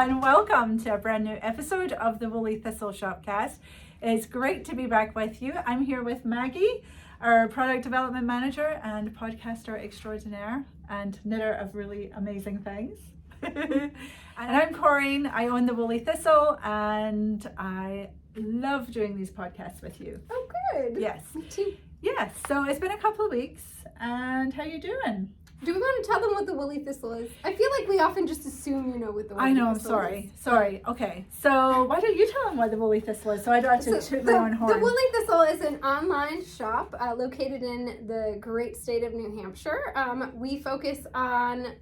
and welcome to a brand new episode of the Woolly Thistle Shopcast. It's great to be back with you. I'm here with Maggie, our product development manager and podcaster extraordinaire and knitter of really amazing things. And I'm Corinne. I own the Woolly Thistle and I love doing these podcasts with you. Oh, good. Yes. Me too. Yes. So it's been a couple of weeks and how you doing? Do we want to tell them what the Woolly Thistle is? I feel like we often just assume you know what the Woolly I know, I'm Thistle sorry. is. Sorry. Okay. So why don't you tell them what the Woolly Thistle is so I don't have to toot my own horn. The Woolly Thistle is an online shop located in the great state of New Hampshire. We focus on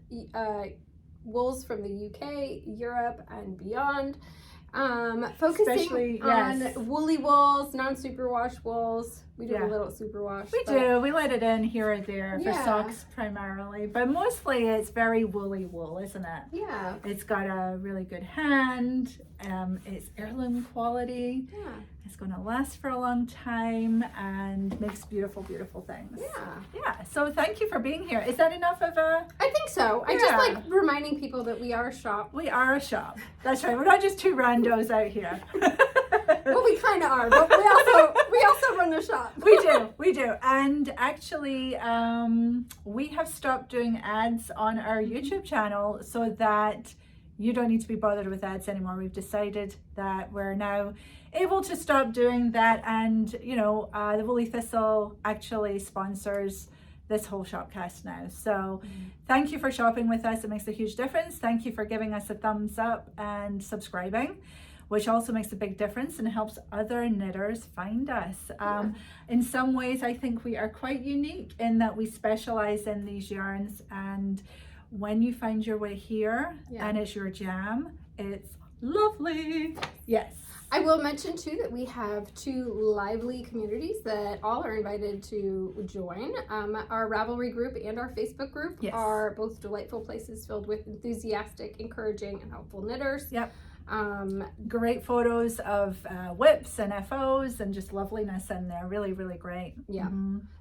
wools from the UK, Europe, and beyond. Focusing on woolly wools, non-superwash wools. We do a little superwash. We do. We let it in here or there for socks primarily, but mostly it's very woolly wool, isn't it? Yeah. It's got a really good hand. It's heirloom quality. Yeah. It's going to last for a long time and makes beautiful, beautiful things. Yeah. Yeah. So thank you for being here. Is that enough of a... I think so. I just like reminding people that we are a shop. We are a shop. That's right. We're not just two randos out here. Well, we kind of are, but we also run the shop. We do. And actually, we have stopped doing ads on our YouTube channel so that you don't need to be bothered with ads anymore. We've decided that we're now able to stop doing that, and you know, the Woolly Thistle actually sponsors this whole Shopcast now. So thank you for shopping with us. It makes a huge difference. Thank you for giving us a thumbs up and subscribing, which also makes a big difference and helps other knitters find us. In some ways, I think we are quite unique in that we specialize in these yarns, and when you find your way here and it's your jam, it's lovely. Yes. I will mention too that we have two lively communities that all are invited to join. Our Ravelry group and our Facebook group are both delightful places filled with enthusiastic, encouraging, and helpful knitters. Yep. Great photos of whips and FOs and just loveliness in there. Really, really great. Yeah.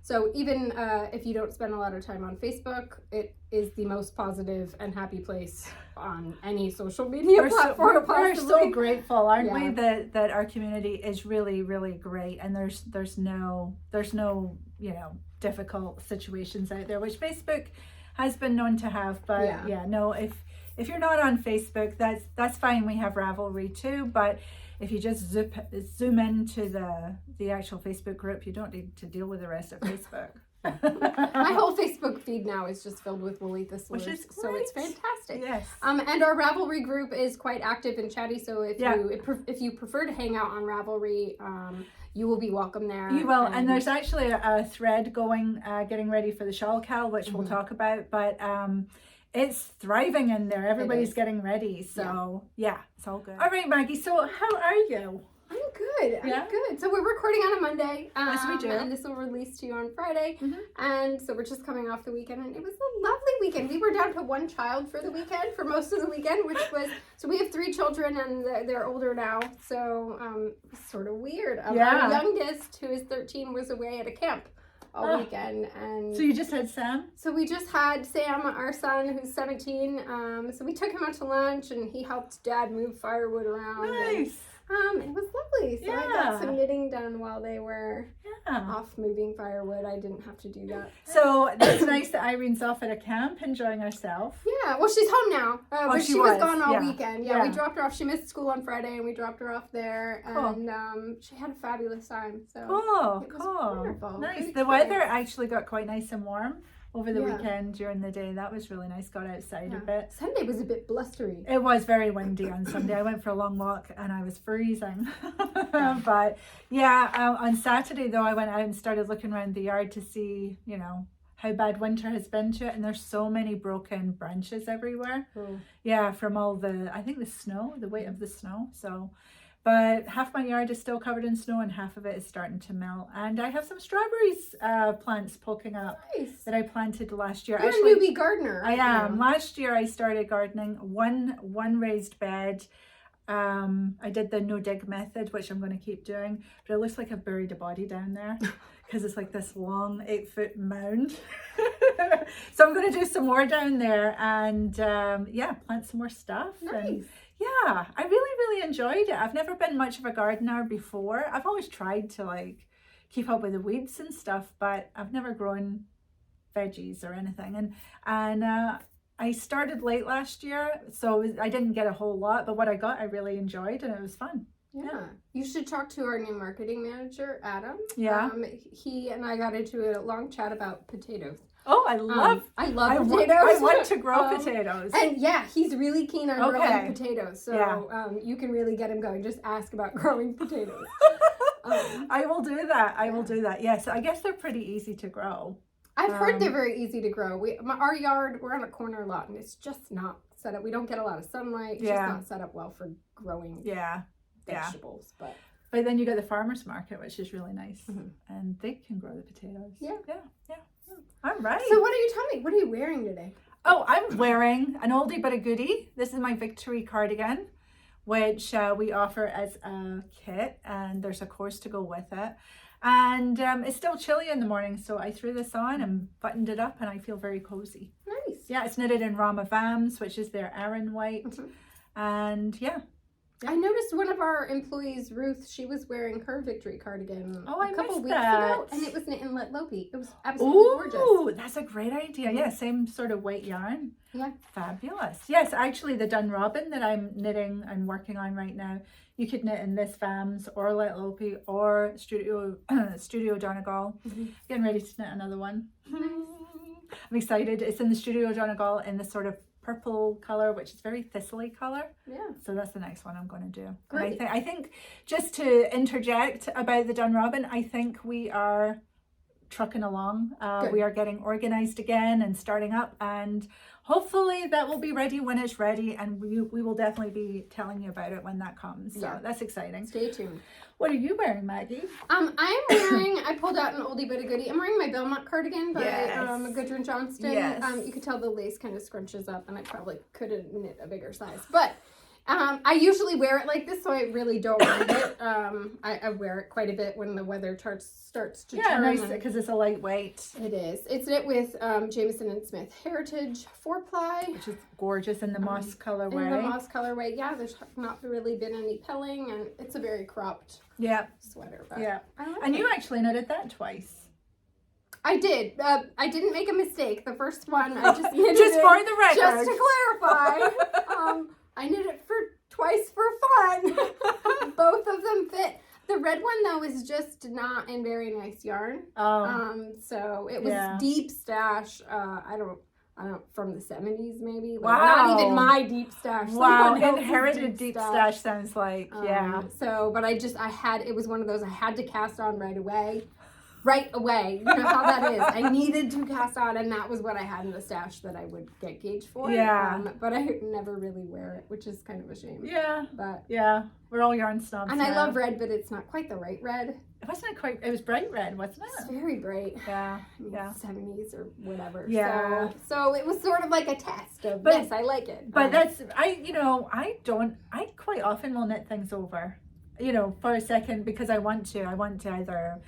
So even if you don't spend a lot of time on Facebook, it is the most positive and happy place on any social media platform. We're so grateful, aren't we, that our community is really, really great, and there's no difficult situations out there, which Facebook has been known to have. But if you're not on Facebook, that's fine. We have Ravelry too, but if you just zoom into the actual Facebook group, you don't need to deal with the rest of Facebook. My whole Facebook feed now is just filled with Woolly Thistle, which is great. So it's fantastic. Yes. And our Ravelry group is quite active and chatty. So if you prefer to hang out on Ravelry, you will be welcome there. You will, and there's actually a thread going, getting ready for the Shawl KAL, which we'll talk about, but it's thriving in there. Everybody's getting ready, so it's all good. All right, Maggie, so how are you? I'm good. I'm good. So we're recording on a Monday. Yes, we do. And this will release to you on Friday. And so we're just coming off the weekend, and it was a lovely weekend. We were down to one child for the weekend, for most of the weekend, which was, so we have 3 children, and they're older now, so it's sort of weird. Our youngest, who is 13, was away at a camp all weekend, and so you just had Sam? So we just had Sam, our son, who's 17. So we took him out to lunch, and he helped Dad move firewood around. Nice. And it was lovely. So I got some knitting done while they were off moving firewood. I didn't have to do that. So it's nice that Irene's off at a camp enjoying herself. Yeah, well, she's home now. But she was gone all weekend. Yeah, we dropped her off. She missed school on Friday, and we dropped her off there. And she had a fabulous time. So it was wonderful. Nice. The weather actually got quite nice and warm over the weekend during the day. That was really nice. Got outside a bit. Sunday was a bit blustery. It was very windy on Sunday. I went for a long walk and I was freezing. But on Saturday though, I went out and started looking around the yard to see, how bad winter has been to it, and there's so many broken branches everywhere. From all the snow, the weight of the snow. So but half my yard is still covered in snow and half of it is starting to melt. And I have some strawberries plants poking up that I planted last year. You're a newbie gardener. I am. Last year I started gardening one raised bed. I did the no dig method, which I'm going to keep doing, but it looks like I've buried a body down there because it's like this long 8-foot mound. So I'm going to do some more down there and plant some more stuff. Nice. And yeah, I really enjoyed it. I've never been much of a gardener before. I've always tried to like keep up with the weeds and stuff, but I've never grown veggies or anything. And I started late last year, so I didn't get a whole lot, but what I got I really enjoyed, and it was fun. Yeah. You should talk to our new marketing manager, Adam. Yeah. He and I got into a long chat about potatoes. Oh, I love potatoes. I want to grow potatoes. And yeah, he's really keen on growing potatoes. So you can really get him going. Just ask about growing potatoes. I will do that. I will do that. Yes, I guess they're pretty easy to grow. I've heard they're very easy to grow. Our yard, we're on a corner lot, and it's just not set up. We don't get a lot of sunlight. It's just not set up well for growing vegetables. But then you got the farmer's market, which is really nice. And they can grow the potatoes. Yeah. All right. So what are you telling me? What are you wearing today? Oh, I'm wearing an oldie but a goodie. This is my Victory cardigan, which we offer as a kit, and there's a course to go with it. And it's still chilly in the morning, so I threw this on and buttoned it up, and I feel very cozy. Nice. Yeah, it's knitted in Rauma Vams, which is their Aran white. And yeah. I noticed one of our employees, Ruth, she was wearing her Victory cardigan a couple weeks ago, and it was knit in Let Lopi. It was absolutely gorgeous. Oh, that's a great idea. Yeah, same sort of white yarn. Yeah. Fabulous. Yes, actually the Dun Robin that I'm knitting and working on right now, you could knit in this Vams or Let Lopi or Studio Donegal. Getting ready to knit another one. I'm excited. It's in the Studio Donegal in this sort of purple color, which is very thistle-y color. Yeah. So that's the next one I'm going to do. Great. And I think just to interject about the Dun Robin, I think we are trucking along. We are getting organized again and starting up, and hopefully that will be ready when it's ready, and we will definitely be telling you about it when that comes. So that's exciting. Stay tuned. What are you wearing, Maggie? I pulled out an oldie but a goodie. I'm wearing my Belmont cardigan by Gudrun Johnston. Yes. You could tell the lace kind of scrunches up, and I probably could have knit a bigger size. But I usually wear it like this, so I really don't mind it. I wear it quite a bit when the weather starts to turn. Yeah, nice, because it's a lightweight. It is. It's knit with Jamieson and Smith Heritage 4-ply. Which is gorgeous in the moss colorway. In the moss colorway, yeah. There's not really been any pilling, and it's a very cropped sweater. But and you actually knitted that twice. I did. I didn't make a mistake. The first one, I just knitted just for the record. Just to clarify. I knit it twice for fun. Both of them fit. The red one though is just not in very nice yarn. So it was deep stash. I don't from the 70s maybe. Like, not even my deep stash. Wow, inherited deep stash sounds like So, but it was one of those I had to cast on right away. Right away. You know how that is. I needed to cast on, and that was what I had in the stash that I would get gauged for. Yeah. But I never really wear it, which is kind of a shame. Yeah. But we're all yarn snobs. And I love red, but it's not quite the right red. It wasn't quite. It was bright red, wasn't it? It's very bright. Yeah. 70s or whatever. Yeah. So it was sort of like a test of yes, I like it. But I quite often will knit things over, for a second because I want to either,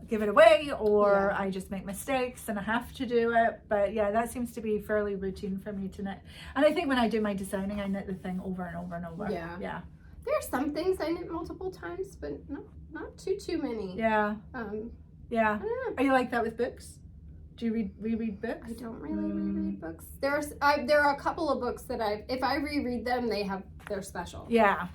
give it away or I just make mistakes and I have to do it. But yeah, that seems to be fairly routine for me to knit. And I think when I do my designing, I knit the thing over and over and over. Yeah. There are some things I knit multiple times, but not too many. Yeah. I don't know. Are you like that with books? Do you reread books? I don't really reread books. There are a couple of books that if I reread them, they're special. Yeah.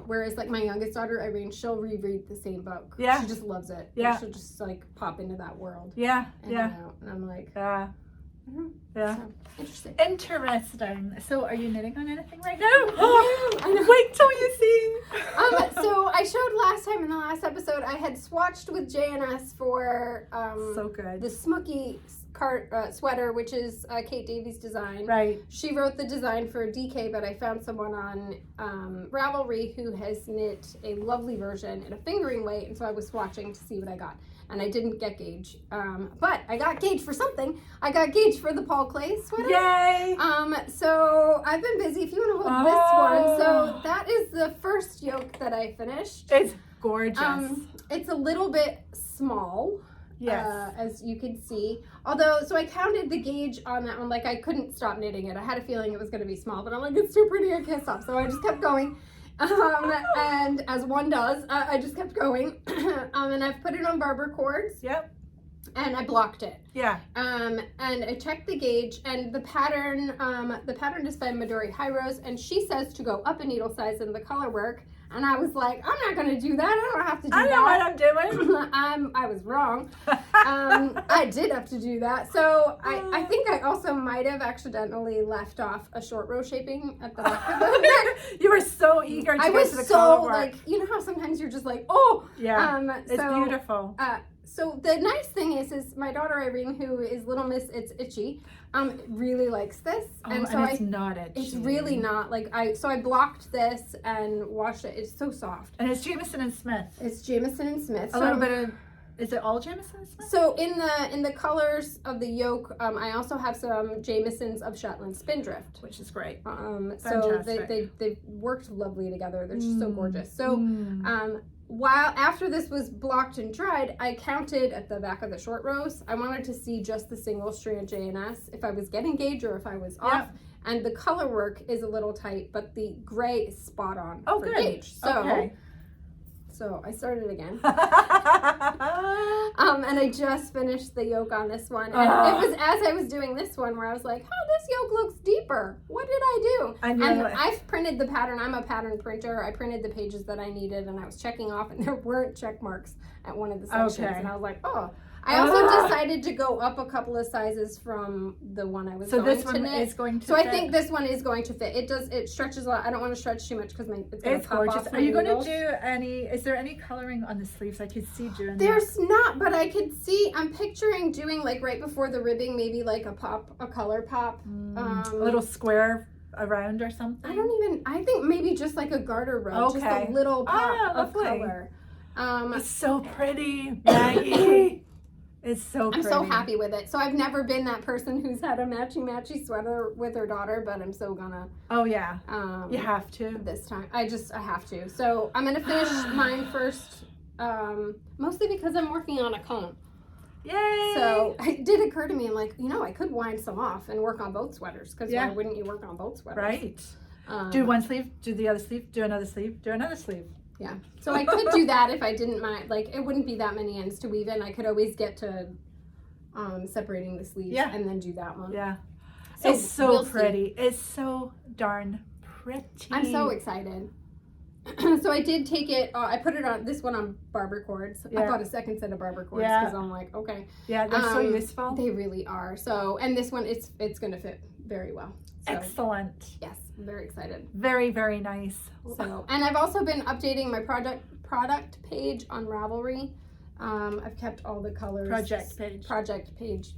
Whereas like my youngest daughter, Irene, she'll reread the same book. Yeah. She just loves it. Yeah. She'll just like pop into that world. Yeah. And I'm like, yeah. Yeah. So, interesting. So are you knitting on anything right now? Wait till you see. So I showed last time in the last episode, I had swatched with JNS for so good. The Smucky sweater, which is Kate Davies' design. Right. She wrote the design for DK, but I found someone on Ravelry who has knit a lovely version in a fingering weight, and so I was swatching to see what I got. And I didn't get gauge, but I got gauge for something. I got gauge for the Paul Klee sweater. Yay! So I've been busy. If you want to hold this one, so that is the first yoke that I finished. It's gorgeous. It's a little bit small. Yes. as you can see. Although, so I counted the gauge on that one. Like, I couldn't stop knitting it. I had a feeling it was going to be small, but I'm like, it's too pretty, I can't stop. So I just kept going. And as one does, I just kept going. And I've put it on barber cords. Yep. And I blocked it. Yeah. And I checked the gauge, and the pattern is by Midori Hirose, and she says to go up a needle size in the color work. And I was like, I'm not going to do that. I don't have to do that. I know what I'm doing. I was wrong. I did have to do that. So I think I also might have accidentally left off a short row shaping at the back of the neck. You were so eager to I get was to the so color work. like, you know how sometimes you're just like, oh. Yeah, it's so, beautiful. So the nice thing is my daughter Irene, who is Little Miss It's Itchy, really likes this. And so it's not itchy. It's really not. Like I blocked this and washed it. It's so soft. And it's Jamieson and Smith. It's Jamieson and Smith. A little bit of, is it all Jamieson and Smith? So in the colors of the yoke, I also have some Jamiesons of Shetland Spindrift, which is great. So they worked lovely together. They're just so gorgeous. So while after this was blocked and dried, I counted at the back of the short rows. I wanted to see just the single strand J&S, if I was getting gauge or if I was off. And the color work is a little tight, but the gray is spot on for gauge. So I started again. And I just finished the yoke on this one. And it was as I was doing this one where I was like, oh, this yoke looks deeper. What did I do? And I've printed the pattern. I'm a pattern printer. I printed the pages that I needed, and I was checking off, and there weren't check marks at one of the sections. And I was like, oh. I also decided to go up a couple of sizes from the one I was going to knit. So this one is going to fit? So I think this one is going to fit. It stretches a lot. I don't want to stretch too much because it's going to pop gorgeous. off. Are you going to do any, is there any coloring on the sleeves? I could see doing There's not, but I could see, I'm picturing doing like right before the ribbing, maybe like a color pop. A little square around or something? I think maybe just like a garter row. Just a little pop of color. It's so pretty, Maggie. It's so pretty. I'm so happy with it. So I've never been that person who's had a matchy sweater with her daughter, but I'm so gonna. Oh yeah. You have to. This time. I have to. So I'm gonna finish mine first, mostly because I'm working on a cone. Yay! So it did occur to me, I'm like, I could wind some off and work on both sweaters, because why wouldn't you work on both sweaters? Right. Do one sleeve, do the other sleeve, do another sleeve, do another sleeve. Yeah, so I could do that if I didn't mind. Like, it wouldn't be that many ends to weave in. I could always get to separating the sleeves and then do that one. Yeah, so it's so pretty. It's so darn pretty. I'm so excited. So I did take it. I put it on this one on barber cords. I bought a second set of barber cords because I'm like, okay. Yeah, they're so useful. They really are. So, and this one, it's going to fit very well. So, excellent. Yes, I'm very excited. Very, very nice. So, and I've also been updating my product page on Ravelry. I've kept all the colors. Project page.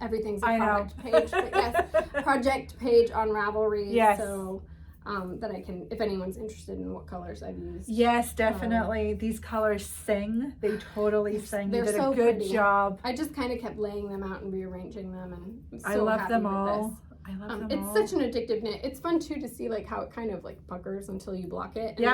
Everything's a product page. But yes, project page on Ravelry. Yes. So that I can, if anyone's interested in what colors I've used. Yes, definitely. These colors sing. They totally sing. You did a good job. I just kind of kept laying them out and rearranging them, and I'm so I love happy them with all. this. I love them it's all. such an addictive knit. It's fun too to see like how it kind of like puckers until you block it. And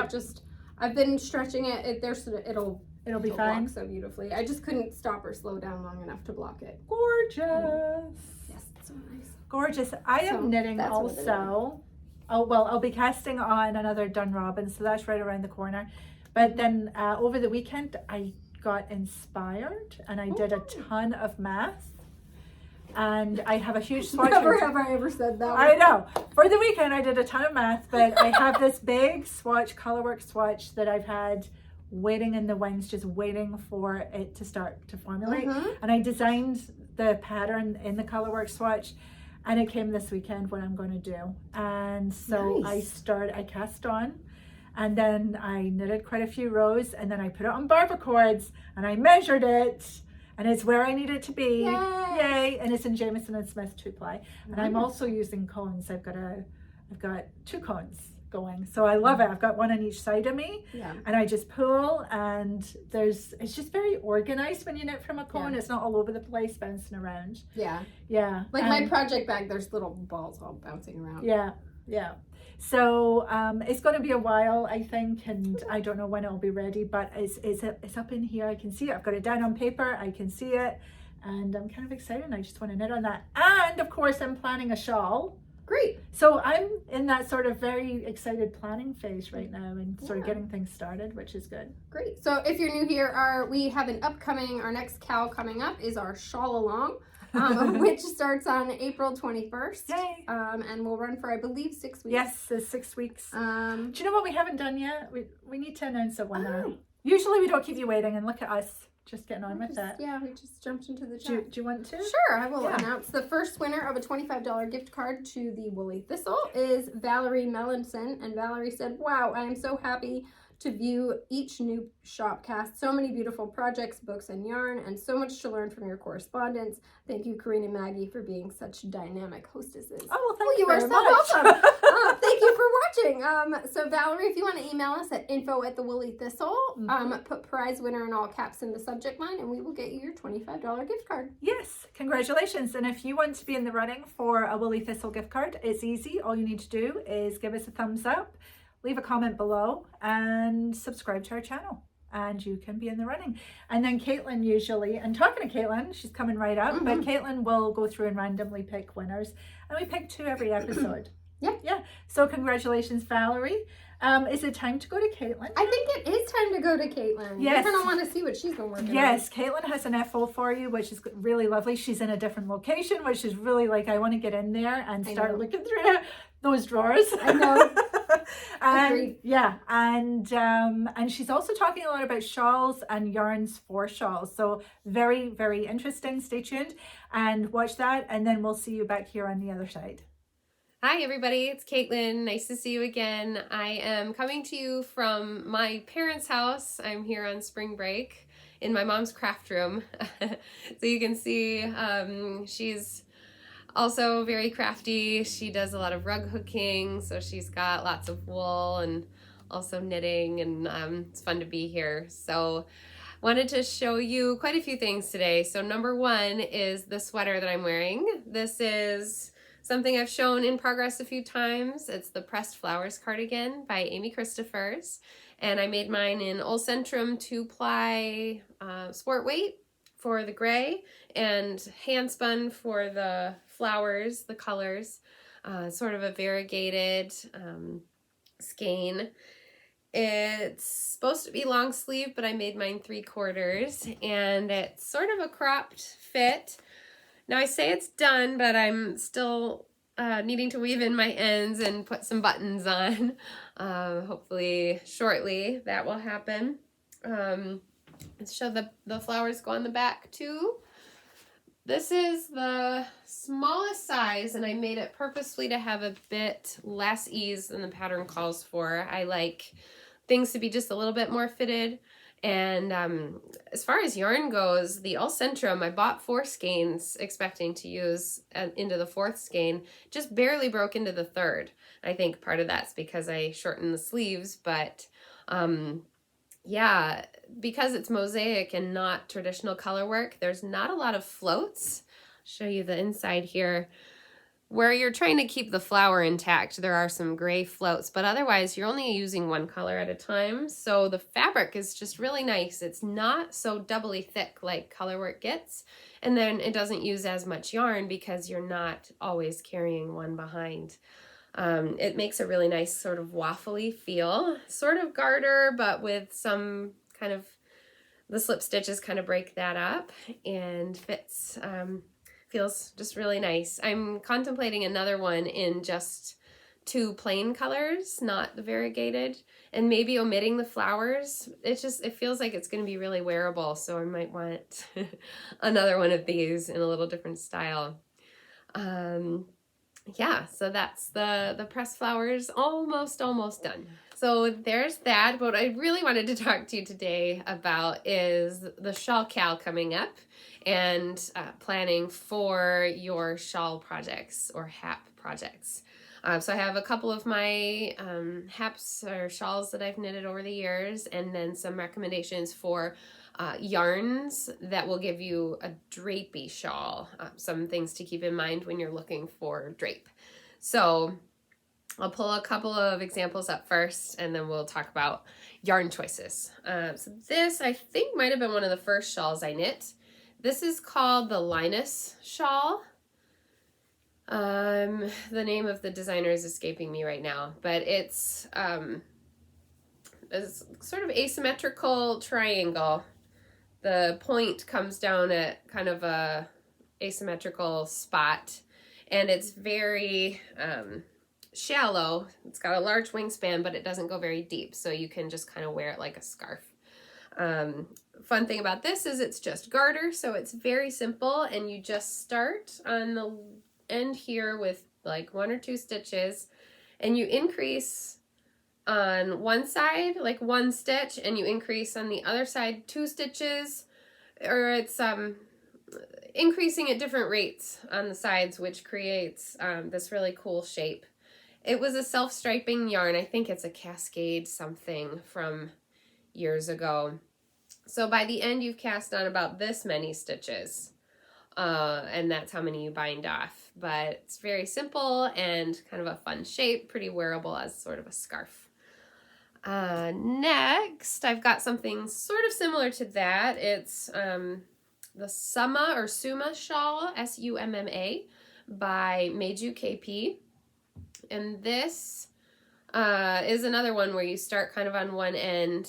I've been stretching it. It'll be fine. Block so beautifully. I just couldn't stop or slow down long enough to block it. Gorgeous. Yes, it's so nice. Gorgeous. I am knitting also. Oh well, I'll be casting on another Dunrobin, so that's right around the corner. But then over the weekend, I got inspired and I did a ton of math. And I have a huge swatch. Never have I ever said that. I know. For the weekend, I did a ton of math, but I have this big swatch, colorwork swatch that I've had waiting in the wings, just waiting for it to start to formulate. And I designed the pattern in the colorwork swatch, and it came this weekend when I'm going to do. And so I cast on, and then I knitted quite a few rows, and then I put it on barber cords, and I measured it. And it's where I need it to be. Yay! And it's in Jamieson and Smith 2-ply. And I'm also using cones. I've got 2 cones going. So I love it. I've got one on each side of me. Yeah. And I just pull, and it's just very organized when you knit from a cone. It's not all over the place, bouncing around. Yeah. Yeah. Like my project bag, there's little balls all bouncing around. Yeah. Yeah. So it's going to be a while, I think, and I don't know when it'll be ready, but it's up in here. I can see it. I've got it down on paper. I can see it, and I'm kind of excited. And I just want to knit on that. And of course, I'm planning a shawl. Great. So I'm in that sort of very excited planning phase right now and sort of getting things started, which is good. Great. So if you're new here, we have our next KAL coming up is our shawl along, which starts on April 21st. Yay. And will run for, I believe, 6 weeks. Yes, it's 6 weeks. Do you know what we haven't done yet? We need to announce it one now. Oh. Usually we don't keep you waiting, and look at us just getting on with it. Yeah, we just jumped into the chat. Do you want to? Sure, I will announce the first winner of a $25 gift card to the Woolly Thistle is Valerie Melanson. And Valerie said, wow, I am so happy to view each new Shopcast. So many beautiful projects, books, and yarn, and so much to learn from your correspondence. Thank you, Corinne and Maggie, for being such dynamic hostesses. Oh, well, thank you are very so much. welcome. Thank you for watching. So Valerie, if you want to email us at info@thewoollythistle, put prize winner in all caps in the subject line, and we will get you your $25 gift card. Yes, congratulations. And if you want to be in the running for a Woolly Thistle gift card, it's easy. All you need to do is give us a thumbs up, leave a comment below, and subscribe to our channel, and you can be in the running. And then Caitlin usually, and talking to Caitlin, she's coming right up, but Caitlin will go through and randomly pick winners, and we pick 2 every episode. Yeah. So congratulations, Valerie. Is it time to go to Caitlin? I think it is time to go to Caitlin. Yes. You're going to want to see what she's been working on. Yes, Caitlin has an FO for you, which is really lovely. She's in a different location, which is really like, I want to get in there and start looking through those drawers. I know. And Agreed. yeah, and she's also talking a lot about shawls and yarns for shawls. So very, very interesting. Stay tuned and watch that, and then we'll see you back here on the other side. Hi everybody, it's Caitlin. Nice to see you again. I am coming to you from my parents' house. I'm here on spring break in my mom's craft room. So you can see she's also very crafty. She does a lot of rug hooking, so she's got lots of wool and also knitting, and it's fun to be here. So wanted to show you quite a few things today. So number one is the sweater that I'm wearing. This is something I've shown in progress a few times. It's the Pressed Flowers cardigan by Amy Christoffers, and I made mine in Ullcentrum 2-ply sport weight for the gray and handspun for the flowers, the colors, sort of a variegated skein. It's supposed to be long sleeve, but I made mine 3/4, and it's sort of a cropped fit. Now I say it's done, but I'm still needing to weave in my ends and put some buttons on. Hopefully shortly that will happen. Let's show the flowers go on the back too. This is the smallest size, and I made it purposefully to have a bit less ease than the pattern calls for. I like things to be just a little bit more fitted. And as far as yarn goes, the Ullcentrum, I bought 4 skeins expecting to use into the 4th skein, just barely broke into the 3rd. I think part of that's because I shortened the sleeves, but yeah, because it's mosaic and not traditional color work, there's not a lot of floats. I'll show you the inside here. Where you're trying to keep the flower intact, there are some gray floats, but otherwise you're only using one color at a time. So the fabric is just really nice. It's not so doubly thick like colorwork gets. And then it doesn't use as much yarn because you're not always carrying one behind. It makes a really nice sort of waffly feel, sort of garter, but with some kind of, the slip stitches kind of break that up, and fits, feels just really nice. I'm contemplating another one in just 2 plain colors, not the variegated, and maybe omitting the flowers. It feels like it's going to be really wearable, so I might want another one of these in a little different style. Yeah, so that's the pressed flowers almost done. So there's that. What I really wanted to talk to you today about is the Shawl KAL coming up, and planning for your shawl projects or hap projects. So I have a couple of my haps or shawls that I've knitted over the years, and then some recommendations for yarns that will give you a drapey shawl. Some things to keep in mind when you're looking for drape. So I'll pull a couple of examples up first, and then we'll talk about yarn choices. So this, I think, might have been one of the first shawls I knit. This is called the Linus shawl. The name of the designer is escaping me right now, but it's a sort of asymmetrical triangle. The point comes down at kind of a asymmetrical spot, and it's very shallow. It's got a large wingspan, but it doesn't go very deep, so you can just kind of wear it like a scarf. Fun thing about this is it's just garter, so it's very simple, and you just start on the end here with like 1 or 2 stitches, and you increase on one side like 1 stitch, and you increase on the other side 2 stitches, or it's increasing at different rates on the sides, which creates this really cool shape. It was a self-striping yarn. I think it's a Cascade something from years ago. So by the end, you've cast on about this many stitches, and that's how many you bind off. But it's very simple and kind of a fun shape, pretty wearable as sort of a scarf. Next, I've got something sort of similar to that. It's the Summa or Summa shawl, S-U-M-M-A, by Meiju KP. And this is another one where you start kind of on one end.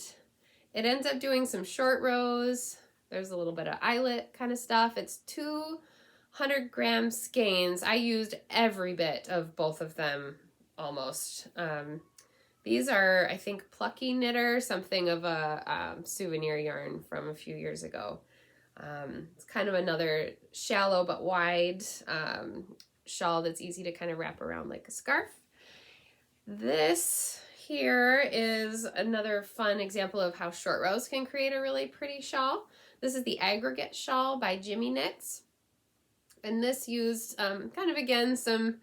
It ends up doing some short rows. There's a little bit of eyelet kind of stuff. It's 200 gram skeins. I used every bit of both of them almost. These are, I think, Plucky Knitter, something of a souvenir yarn from a few years ago. It's kind of another shallow but wide shawl that's easy to kind of wrap around like a scarf. This here is another fun example of how short rows can create a really pretty shawl. This is the Aggregate shawl by Jimenez. And this used kind of, again, some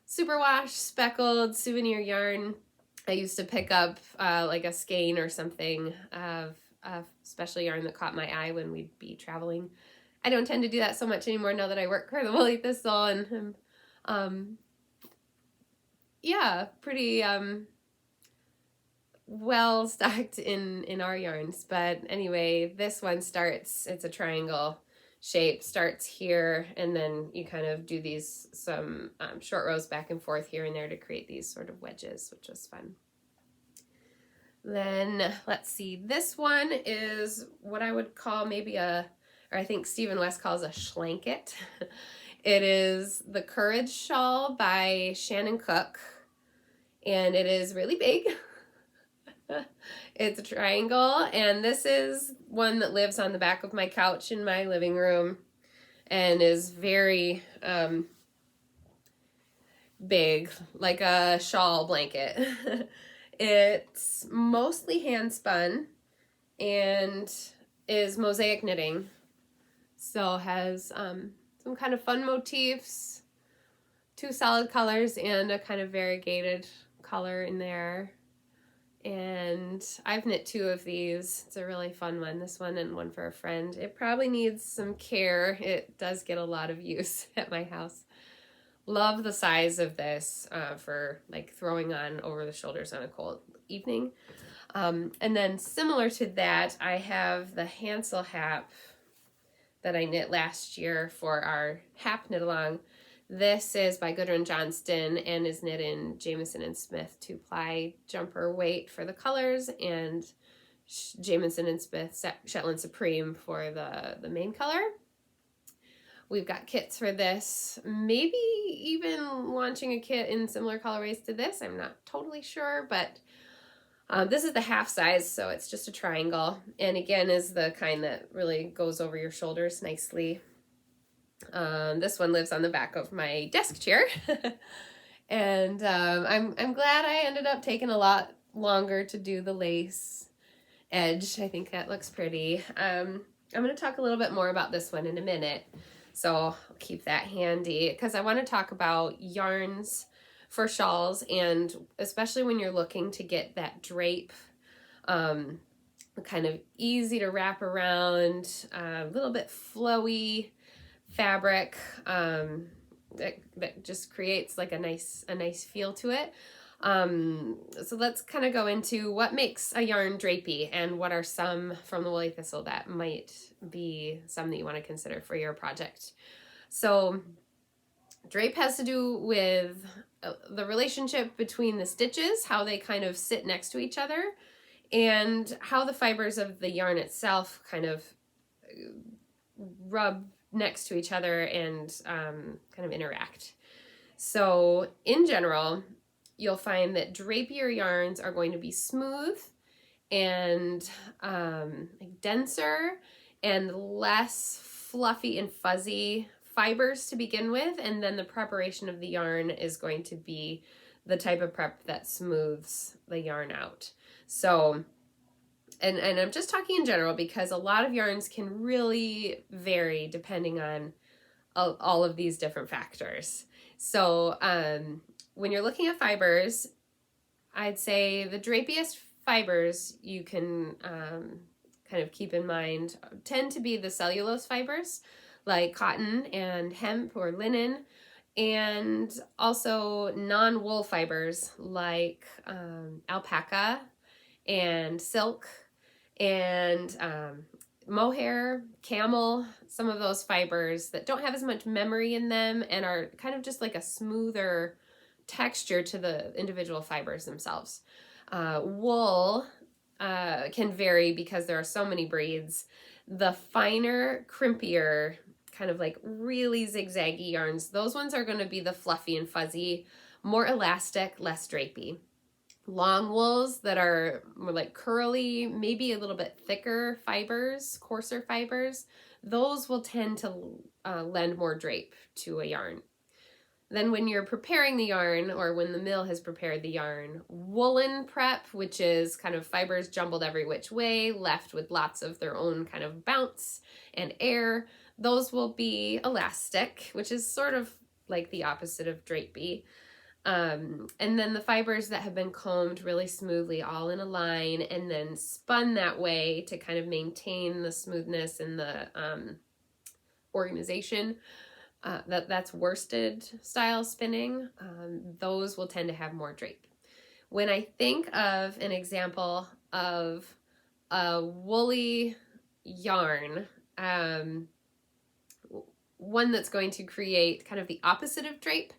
superwash speckled souvenir yarn. I used to pick up like a skein or something of special yarn that caught my eye when we'd be traveling. I don't tend to do that so much anymore now that I work for the Woolly Thistle, and yeah, pretty well stocked in our yarns. But anyway, this one starts, it's a triangle shape, starts here, and then you kind of do these some short rows back and forth here and there to create these sort of wedges, which was fun. Then let's see, this one is what I would call maybe or I think Stephen West calls a schlanket. It is the Courage shawl by Shannon Cook, and it is really big. It's a triangle, and this is one that lives on the back of my couch in my living room and is very big, like a shawl blanket. It's mostly hand spun and is mosaic knitting, so has some kind of fun motifs, 2 solid colors, and a kind of variegated color in there. And I've knit 2 of these. It's a really fun one, this one and one for a friend. It probably needs some care. It does get a lot of use at my house. Love the size of this for like throwing on over the shoulders on a cold evening. And then similar to that, I have the Hansel hap that I knit last year for our hap knit along. This is by Gudrun Johnston and is knit in Jamieson and Smith 2-ply jumper weight for the colors, and Jamieson and Smith Shetland Supreme for the main color. We've got kits for this, maybe even launching a kit in similar colorways to this. I'm not totally sure, but this is the half size, so it's just a triangle. And again, is the kind that really goes over your shoulders nicely. This one lives on the back of my desk chair. And I'm glad I ended up taking a lot longer to do the lace edge. I think that looks pretty. I'm going to talk a little bit more about this one in a minute, so I'll keep that handy because I want to talk about yarns for shawls, and especially when you're looking to get that drape kind of easy to wrap around, a little bit flowy fabric. that just creates like a nice feel to it. So let's kind of go into what makes a yarn drapey and what are some from the Woolly Thistle that might be some that you want to consider for your project. So drape has to do with the relationship between the stitches, how they kind of sit next to each other, and how the fibers of the yarn itself kind of rub next to each other and kind of interact. So in general, you'll find that drapier yarns are going to be smooth and denser and less fluffy and fuzzy fibers to begin with, and then the preparation of the yarn is going to be the type of prep that smooths the yarn out. So, and I'm just talking in general because a lot of yarns can really vary depending on all of these different factors. So when you're looking at fibers, I'd say the drapiest fibers you can kind of keep in mind tend to be the cellulose fibers like cotton and hemp or linen, and also non-wool fibers like alpaca and silk and mohair, camel, some of those fibers that don't have as much memory in them and are kind of just like a smoother texture to the individual fibers themselves. Wool can vary because there are so many breeds. The finer, crimpier, kind of like really zigzaggy yarns, those ones are going to be the fluffy and fuzzy, more elastic, less drapey. Long wools that are more like curly, maybe a little bit thicker fibers, coarser fibers, those will tend to lend more drape to a yarn. Then when you're preparing the yarn, or when the mill has prepared the yarn, woolen prep, which is kind of fibers jumbled every which way, left with lots of their own kind of bounce and air, those will be elastic, which is sort of like the opposite of drapey. And then the fibers that have been combed really smoothly all in a line and then spun that way to kind of maintain the smoothness and the organization, that's worsted style spinning, those will tend to have more drape. When I think of an example of a woolly yarn, one that's going to create kind of the opposite of drape,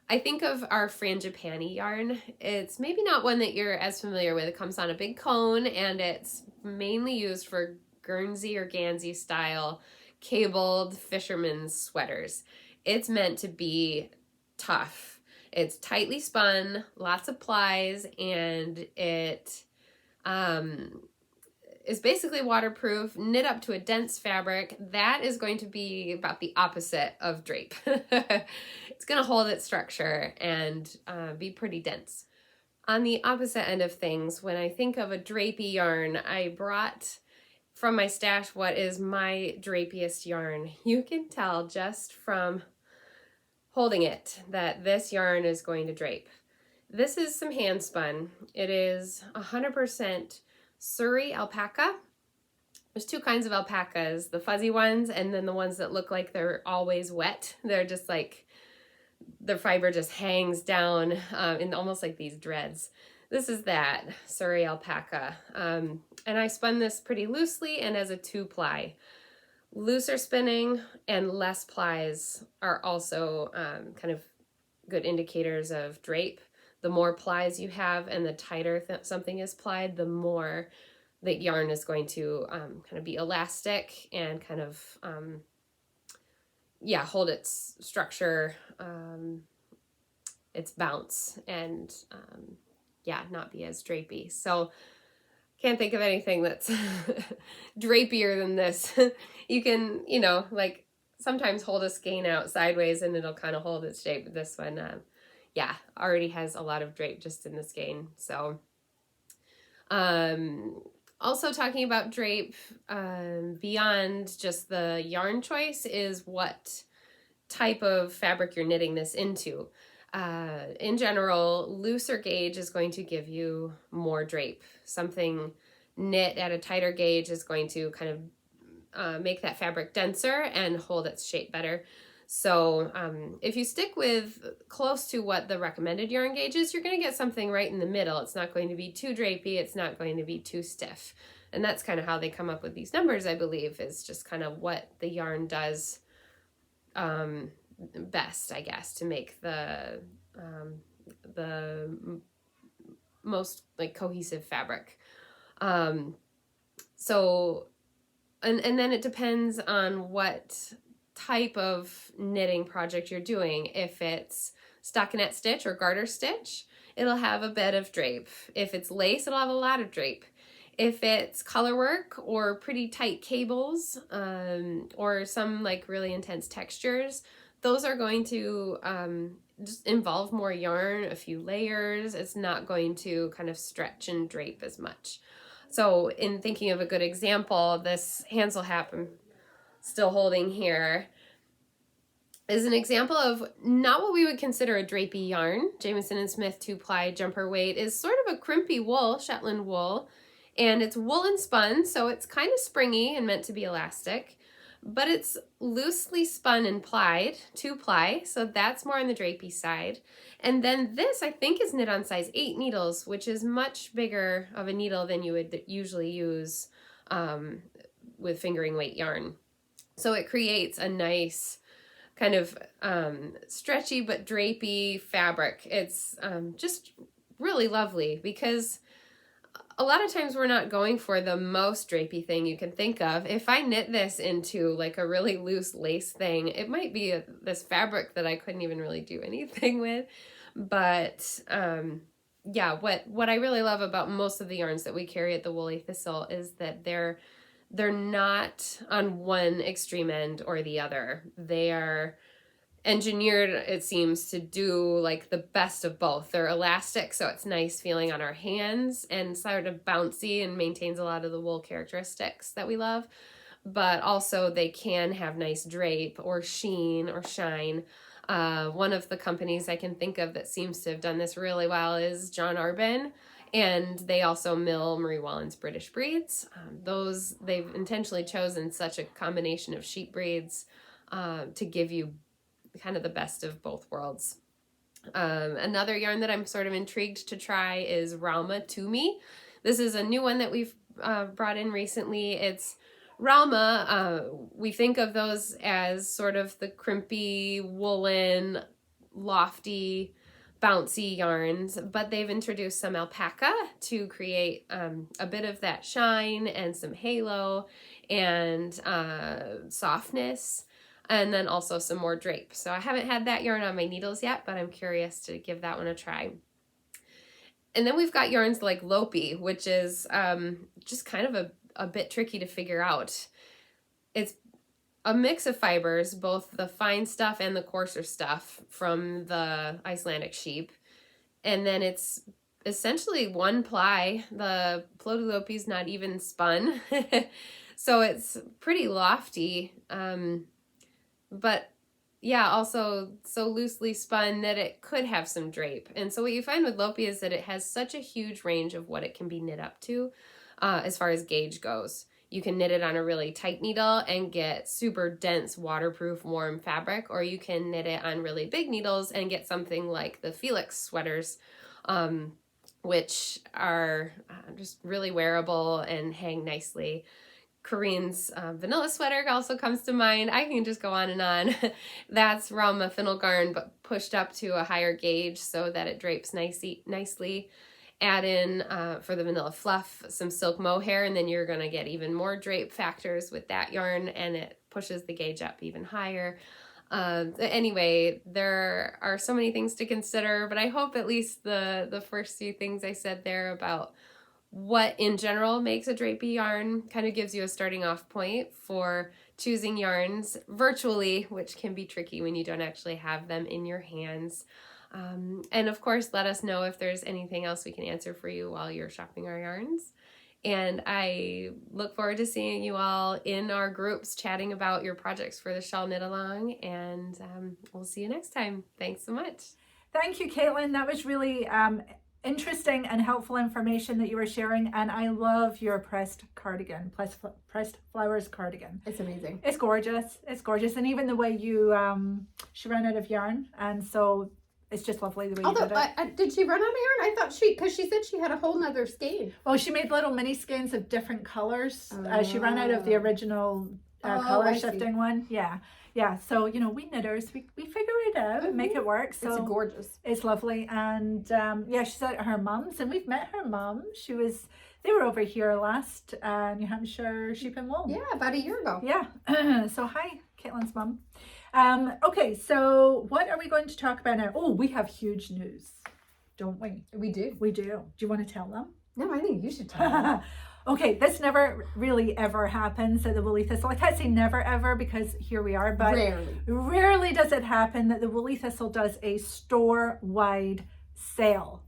I think of our frangipani yarn. It's maybe not one that you're as familiar with. It comes on a big cone and it's mainly used for Guernsey or Gansey style cabled fisherman's sweaters. It's meant to be tough. It's tightly spun, lots of plies, and it is basically waterproof, knit up to a dense fabric. That is going to be about the opposite of drape. It's going to hold its structure and be pretty dense. On the opposite end of things, when I think of a drapey yarn, I brought from my stash what is my drapiest yarn. You can tell just from holding it that this yarn is going to drape. This is some handspun. It is 100% Surrey alpaca. There's two kinds of alpacas, the fuzzy ones and then the ones that look like they're always wet. They're just like, the fiber just hangs down in almost like these dreads. This is that Surrey alpaca. And I spun this pretty loosely and as a 2-ply. Looser spinning and less plies are also kind of good indicators of drape. The more plies you have and the tighter something is plied, the more the yarn is going to kind of be elastic and kind of, hold its structure, its bounce, and not be as drapey. So can't think of anything that's drapier than this. You can, like sometimes hold a skein out sideways and it'll kind of hold its shape. But this one, already has a lot of drape just in the skein. So, also talking about drape, beyond just the yarn choice is what type of fabric you're knitting this into. In general, looser gauge is going to give you more drape. Something knit at a tighter gauge is going to kind of make that fabric denser and hold its shape better. So if you stick with close to what the recommended yarn gauge is, you're going to get something right in the middle. It's not going to be too drapey. It's not going to be too stiff. And that's kind of how they come up with these numbers, I believe, is just kind of what the yarn does best, I guess, to make the most like cohesive fabric. So, and then it depends on what type of knitting project you're doing. If it's stockinette stitch or garter stitch, it'll have a bit of drape. If it's lace, it'll have a lot of drape. If it's colorwork or pretty tight cables, or some like really intense textures, those are going to just involve more yarn, a few layers. It's not going to kind of stretch and drape as much. So in thinking of a good example, this Hansel hat I'm still holding here is an example of not what we would consider a drapey yarn. Jamieson and Smith 2-ply jumper weight is sort of a crimpy wool, Shetland wool, and it's woolen spun, so it's kind of springy and meant to be elastic, but it's loosely spun and plied, 2-ply, so that's more on the drapey side. And then this, I think, is knit on size 8 needles, which is much bigger of a needle than you would usually use with fingering weight yarn. So it creates a nice kind of stretchy but drapey fabric. It's just really lovely because a lot of times we're not going for the most drapey thing you can think of. If I knit this into like a really loose lace thing, it might be this fabric that I couldn't even really do anything with. But yeah, what I really love about most of the yarns that we carry at the Woolly Thistle is that they're not on one extreme end or the other. They are engineered, it seems, to do like the best of both. They're elastic, so it's nice feeling on our hands and sort of bouncy and maintains a lot of the wool characteristics that we love. But also they can have nice drape or sheen or shine. One of the companies I can think of that seems to have done this really well is John Arbin, and they also mill Marie Wallen's British breeds. They've intentionally chosen such a combination of sheep breeds to give you kind of the best of both worlds. Another yarn that I'm sort of intrigued to try is Rauma To Me. This is a new one that we've brought in recently. It's Rauma. We think of those as sort of the crimpy, woolen, lofty, bouncy yarns, but they've introduced some alpaca to create a bit of that shine and some halo and softness, and then also some more drape. So I haven't had that yarn on my needles yet, but I'm curious to give that one a try. And then we've got yarns like Lopi, which is just kind of a bit tricky to figure out. It's a mix of fibers, both the fine stuff and the coarser stuff from the Icelandic sheep. And then it's essentially 1-ply. The floaty Lopi's not even spun. So it's pretty lofty. But yeah, also so loosely spun that it could have some drape. And so what you find with Lopi is that it has such a huge range of what it can be knit up to as far as gauge goes. You can knit it on a really tight needle and get super dense, waterproof, warm fabric, or you can knit it on really big needles and get something like the Felix sweaters, which are just really wearable and hang nicely. Corinne's vanilla sweater also comes to mind. I can just go on and on. That's Rauma fennel garn, but pushed up to a higher gauge so that it drapes nicely. Add in, for the vanilla fluff, some silk mohair, and then you're going to get even more drape factors with that yarn, and it pushes the gauge up even higher. Anyway, there are so many things to consider, but I hope at least the first few things I said there about what in general makes a drapey yarn kind of gives you a starting off point for choosing yarns virtually, which can be tricky when you don't actually have them in your hands. And of course, let us know if there's anything else we can answer for you while you're shopping our yarns. And I look forward to seeing you all in our groups chatting about your projects for the Shawl Knit Along, and we'll see you next time. Thanks so much. Thank you, Caitlin. That was really interesting and helpful information that you were sharing, and I love your pressed cardigan, pressed flowers cardigan. It's amazing. It's gorgeous. It's gorgeous, and even the way you she ran out of yarn, and so it's just lovely the way you did it. Did she run out of yarn? I thought because she said she had a whole nother skein. Well, she made little mini skeins of different colors. She ran out of the original color shifting one. Yeah. So, you know, we knitters, we figure it out and make it work. So it's gorgeous. It's lovely. And she's at her mum's, and we've met her mum. They were over here last New Hampshire Sheep and Wool. Yeah, about a year ago. Yeah. So hi, Caitlin's mum. Okay, so what are we going to talk about now? Oh, we have huge news, don't we? We do. We do. Do you want to tell them? No, I think you should tell them. Okay, this never really ever happens at the Woolly Thistle. I can't say never ever because here we are, but rarely does it happen that the Woolly Thistle does a store-wide sale.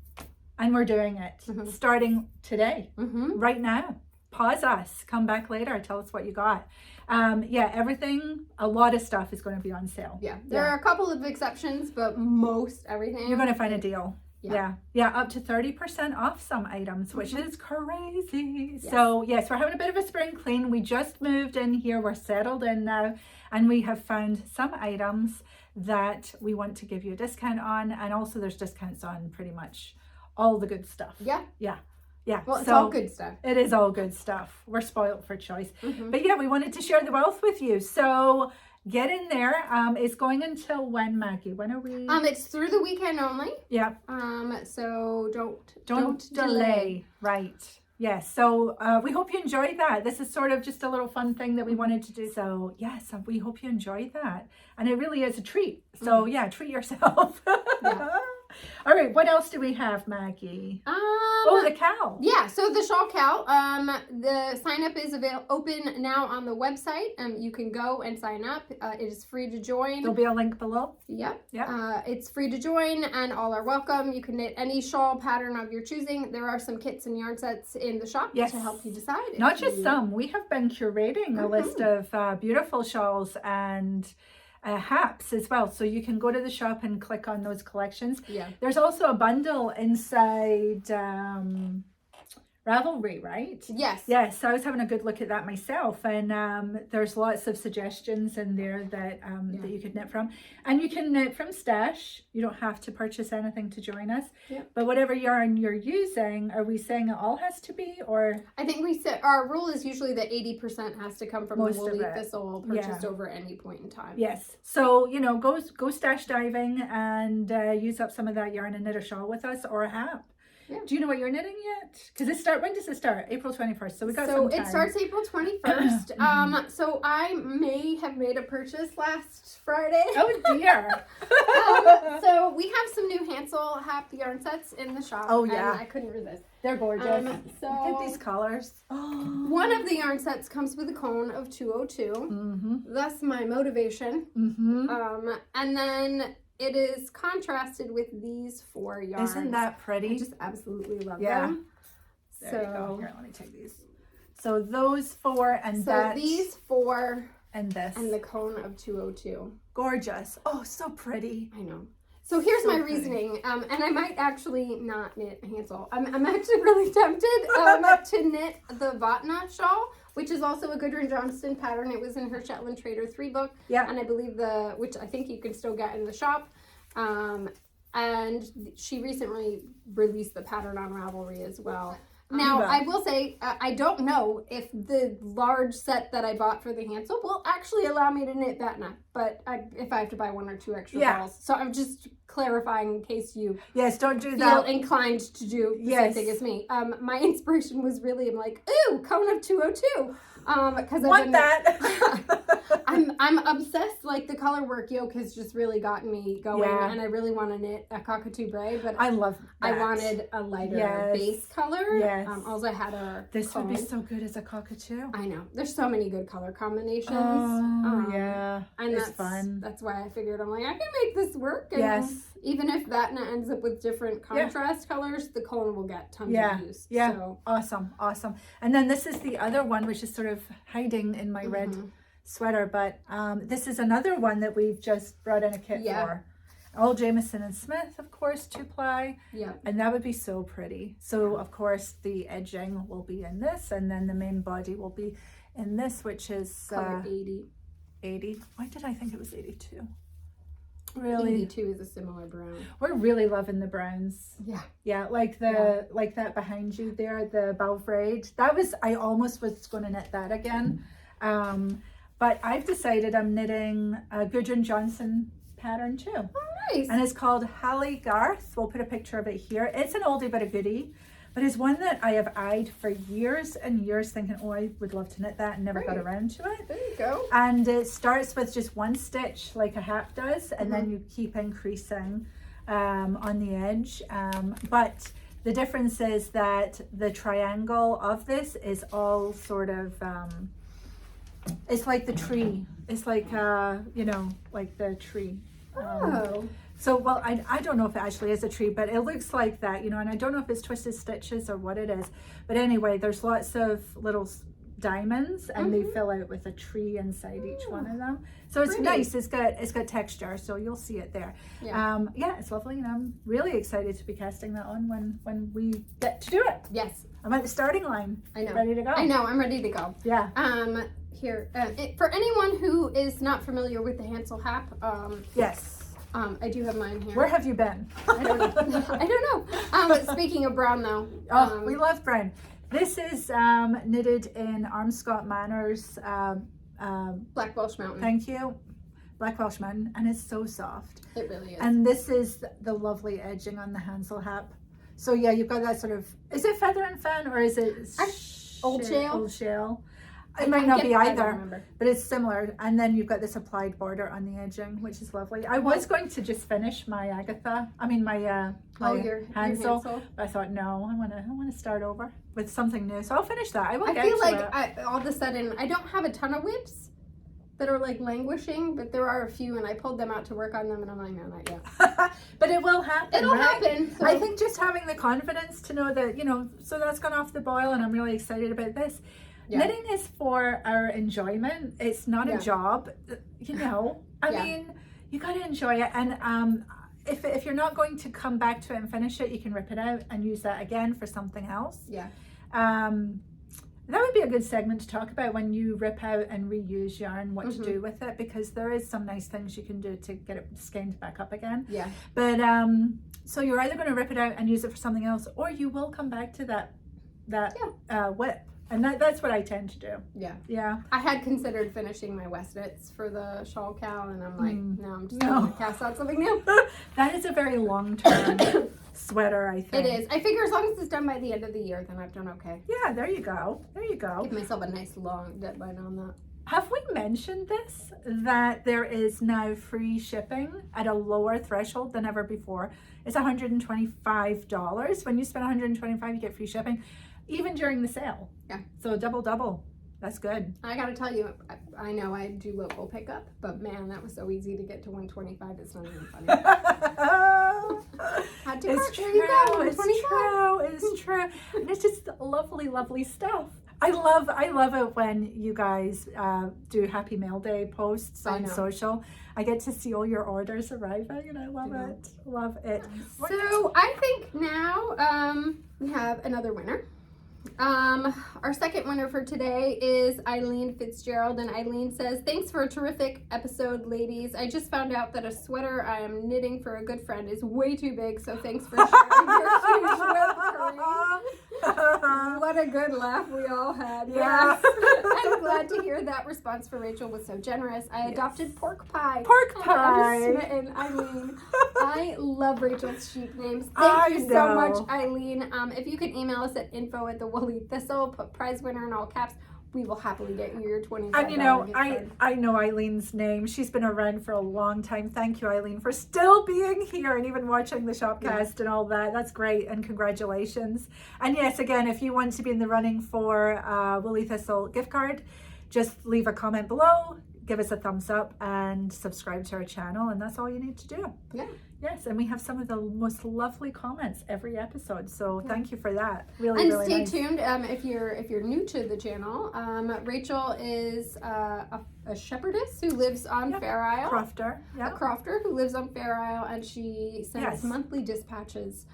And we're doing it starting today, right now. Pause us, come back later, tell us what you got. Everything, a lot of stuff is going to be on sale. Yeah, there are a couple of exceptions, but most everything. You're going to find a deal. Yeah, up to 30% off some items, which is crazy. Yes. So yes, we're having a bit of a spring clean. We just moved in here. We're settled in now, and we have found some items that we want to give you a discount on, and also there's discounts on pretty much all the good stuff. Yeah. Well, it's all good stuff. It is all good stuff. We're spoiled for choice. But yeah, we wanted to share the wealth with you. So get in there. It's going until when, Maggie? When are we? It's through the weekend only. Yeah. So don't delay. Right. Yes. So we hope you enjoyed that. This is sort of just a little fun thing that we wanted to do. So yes, we hope you enjoyed that. And it really is a treat. So yeah, treat yourself. All right, what else do we have, Maggie? The Kal. Yeah, so the Shawl Kal. The sign up is open now on the website. You can go and sign up. It is free to join. There'll be a link below. Yep. It's free to join, and all are welcome. You can knit any shawl pattern of your choosing. There are some kits and yarn sets in the shop to help you decide. Not just some. We have been curating a list of beautiful shawls and haps as well, so you can go to the shop and click on those collections. There's also a bundle inside Ravelry, right? Yes, so I was having a good look at that myself, and there's lots of suggestions in there that that you could knit from, and you can knit from stash. You don't have to purchase anything to join us, but whatever yarn you're using, are we saying it all has to be, or? I think we said our rule is usually that 80% has to come from the Woolly Thistle purchased over any point in time. Yes, so you know, go stash diving and use up some of that yarn and knit a shawl with us or a hat. Do you know what you're knitting yet? Because when does it start? April 21st. So we got some time. It starts April 21st. So I may have made a purchase last Friday. Oh dear. So we have some new Hansel hap yarn sets in the shop. Oh yeah. And I couldn't resist. They're gorgeous. So look at these colors. One of the yarn sets comes with a cone of 202. Thus my motivation. And then it is contrasted with these 4 yarns. Isn't that pretty? I just absolutely love them. There you go. Here, let me take these. So those 4 and these 4 and this. And the cone of 202. Gorgeous. Oh, so pretty. I know. So here's my reasoning, and I might actually not knit Hansel. I'm actually really tempted to knit the Vatna shawl, which is also a Gudrun Johnston pattern. It was in her Shetland Trader 3 book. And I believe which I think you can still get in the shop. And she recently released the pattern on Ravelry as well. Now, I will say, I don't know if the large set that I bought for the Hansel will actually allow me to knit Vatna, but if I have to buy 1 or 2 extra balls. So I'm just clarifying in case you don't do feel that. inclined to do the same thing as me. My inspiration was really, I'm like, ooh, cone of 202. Because I'm obsessed. Like the colorwork yoke has just really gotten me going, and I really want to knit a cockatoo bray. But I love that. I wanted a lighter base color. Also, I had a this would be so good as a cockatoo. I know. There's so many good color combinations. And it's fun. That's why I figured I'm like I can make this work. And even if Vatna ends up with different contrast colors, the cone will get tons of use. So. Awesome. And then this is the other one, which is sort of hiding in my red sweater, but this is another one that we've just brought in a kit for. All Jamieson and Smith, of course, 2-ply. Yeah. And that would be so pretty. So, of course, the edging will be in this, and then the main body will be in this, which is Color 80. 80. Why did I think it was 82? Really? 82 is a similar brown. We're really loving the browns. Yeah. Yeah, like like that behind you there, the Belvrade. That was, I almost was going to knit that again. But I've decided I'm knitting a Gudrun Johnston pattern too. Oh, nice. And it's called Hallie Garth. We'll put a picture of it here. It's an oldie but a goodie. But it's one that I have eyed for years and years, thinking, oh, I would love to knit that, and never got around to it. There you go. And it starts with just one stitch, like a hat does, and then you keep increasing on the edge. But the difference is that the triangle of this is all sort of, it's like the tree. It's like, you know, like the tree. Oh. So, well, I don't know if it actually is a tree, but it looks like that, you know, and I don't know if it's twisted stitches or what it is. But anyway, there's lots of little diamonds, and they fill out with a tree inside each one of them. So it's nice. It's got texture, so you'll see it there. Yeah, it's lovely, and I'm really excited to be casting that on when we get to do it. Yes. I'm at the starting line. I know. Ready to go. I know. I'm ready to go. Yeah. Here, for anyone who is not familiar with the Hansel hat, yes. I do have mine here. Where have you been? I don't know. Speaking of brown, though. We love brown. This is knitted in Armscott Manor's Black Welsh Mountain. Thank you. Black Welsh Mountain, and it's so soft. It really is. And this is the lovely edging on the Hansel hat. So yeah, you've got that sort of, is it feather and fan, or is it Old shale? Old shale. It might not be either, remember. but it's similar. And then you've got this applied border on the edging, which is lovely. I was going to just finish my my Hansel, but I thought no, I want to start over with something new. So I'll finish that. I will. I feel like all of a sudden I don't have a ton of whips that are like languishing, but there are a few, and I pulled them out to work on them, and I'm like, no, not yet. But it will happen. It'll right? happen. So. I think just having the confidence to know that, you know, so that's gone off the boil, and I'm really excited about this. Yeah. Knitting is for our enjoyment. It's not a job, you know. I mean, you got to enjoy it. And if you're not going to come back to it and finish it, you can rip it out and use that again for something else. Yeah. That would be a good segment to talk about, when you rip out and reuse yarn, what to do with it, because there is some nice things you can do to get it skinned back up again. Yeah. But so you're either going to rip it out and use it for something else, or you will come back to that whip. And that's what I tend to do. Yeah. Yeah. I had considered finishing my Westnits for the Shawl KAL, and I'm like, no, I'm just going to cast out something new. That is a very long-term sweater, I think. It is. I figure as long as it's done by the end of the year, then I've done okay. Yeah, there you go. There you go. Give myself a nice long deadline on that. Have we mentioned this? That there is now free shipping at a lower threshold than ever before. It's $125. When you spend $125, you get free shipping, even during the sale. Yeah. So double. That's good. I gotta tell you, I know I do local pickup, but man, that was so easy to get to $125. It's not even funny. It's true. And it's just lovely stuff. I love it when you guys do Happy Mail Day posts on social. I get to see all your orders arriving, and I love it. Love it. So I think now we have another winner. Our second winner for today is Eileen Fitzgerald, and Eileen says, thanks for a terrific episode, ladies. I just found out that a sweater I am knitting for a good friend is way too big, so thanks for sharing your huge whip, Corinne. What a good laugh we all had. Yeah. Yes. I'm glad to hear that response for Rachel was so generous. I adopted Pork Pie. Pork Pie. I'm smitten, Eileen. I love Rachel's sheep names. Thank you so much, Eileen. If you can email us at info@thewoollythistle, put prize winner in all caps, we will happily get you your $25. And you know, I know Eileen's name. She's been around for a long time. Thank you, Eileen, for still being here and even watching the Shopcast and all that. That's great, and congratulations. And yes, again, if you want to be in the running for Woolly Thistle gift card, just leave a comment below. give us a thumbs up and subscribe to our channel, and that's all you need to do. Yeah. Yes, and we have some of the most lovely comments every episode, so thank you for that. Really, And really stay nice. tuned. If you're new to the channel, Rachel is a shepherdess who lives on Fair Isle. Crofter, A crofter who lives on Fair Isle, and she sends Yes. monthly dispatches.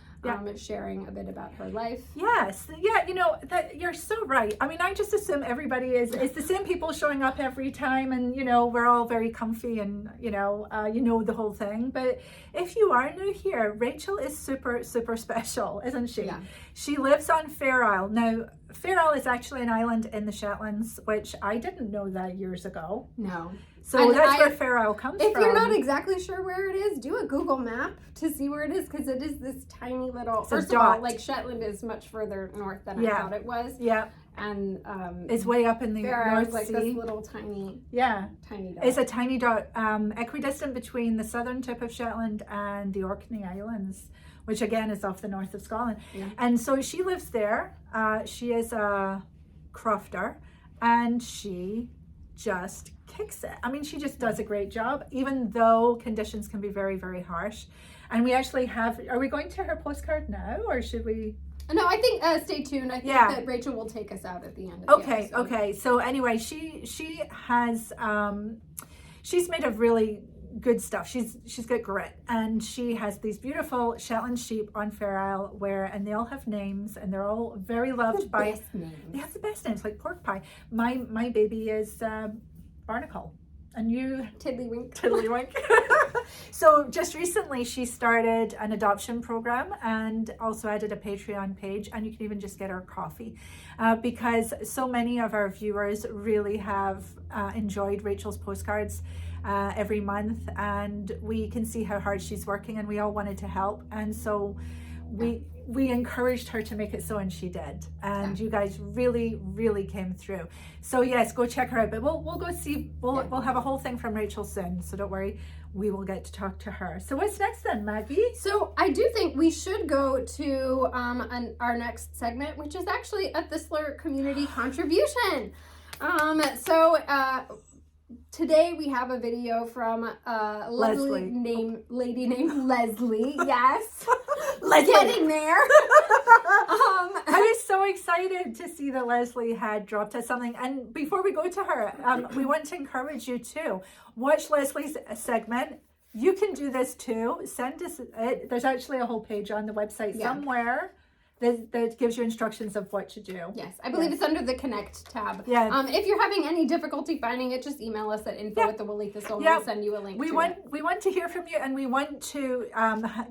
Sharing a bit about her life. Yes, yeah, you know, that you're so right. I mean, I just assume everybody is the same people showing up every time, and you know, we're all very comfy, and you know the whole thing. But if you are new here, Rachel is super, super special, isn't she? Yeah. She lives on Fair Isle. Now, Fair Isle is actually an island in the Shetlands, which I didn't know that years ago. No. So And that's where Fair Isle comes from. If you're not exactly sure where it is, do a Google map to see where it is, because it is this tiny little. First of all, like Shetland is much further north than I thought it was. Yeah. And it's way up in the North like Sea. this little tiny. Yeah. Tiny dot. It's a tiny dot, equidistant between the southern tip of Shetland and the Orkney Islands, which again is off the north of Scotland. Yeah. And so she lives there. She is a crofter, and she just kicks it. I mean, she just does a great job, even though conditions can be very, very harsh. And we actually have, are we going to her postcard now, or should we? No, I think stay tuned. I think that Rachel will take us out at the end of the episode. Okay. So anyway, she has she's made of really good stuff. She's got grit, and she has these beautiful Shetland sheep on Fair Isle, and they all have names, and they're all very loved by. They have the best names, like pork pie. My baby is Barnacle, and you Tiddlywink. So just recently she started an adoption program, and also added a Patreon page, and you can even just get her coffee, because so many of our viewers really have enjoyed Rachel's postcards every month, and we can see how hard she's working, and we all wanted to help, and so we encouraged her to make it so, and she did, and you guys really, really came through. So yes, go check her out. But we'll go see. We'll have a whole thing from Rachel soon, so don't worry. We will get to talk to her. So what's next then, Maggie? So I do think we should go to our next segment, which is actually a Thistler community contribution. Today we have a video from a lovely lady named Leslie. Yes, getting there. I was so excited to see that Leslie had dropped us something. And before we go to her, we want to encourage you to watch Leslie's segment. You can do this too. Send us it. There's actually a whole page on the website somewhere that gives you instructions of what to do. Yes, I believe it's under the Connect tab. Yeah. If you're having any difficulty finding it, just email us at info@thewoollythistle, and we'll send you a link. We want to hear from you, and we want to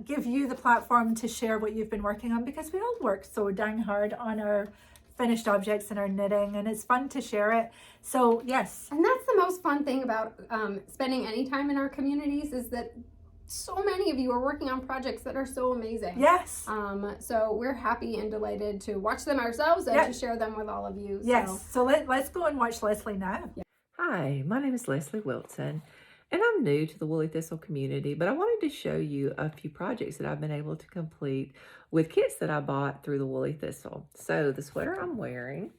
give you the platform to share what you've been working on, because we all work so dang hard on our finished objects and our knitting, and it's fun to share it. So yes. And that's the most fun thing about spending any time in our communities, is that so many of you are working on projects that are so amazing. Yes. So we're happy and delighted to watch them ourselves and to share them with all of you. Yes. So let's go and watch Leslie now. Yeah. Hi, my name is Leslie Wilson, and I'm new to the Woolly Thistle community, but I wanted to show you a few projects that I've been able to complete with kits that I bought through the Woolly Thistle. So the sweater I'm wearing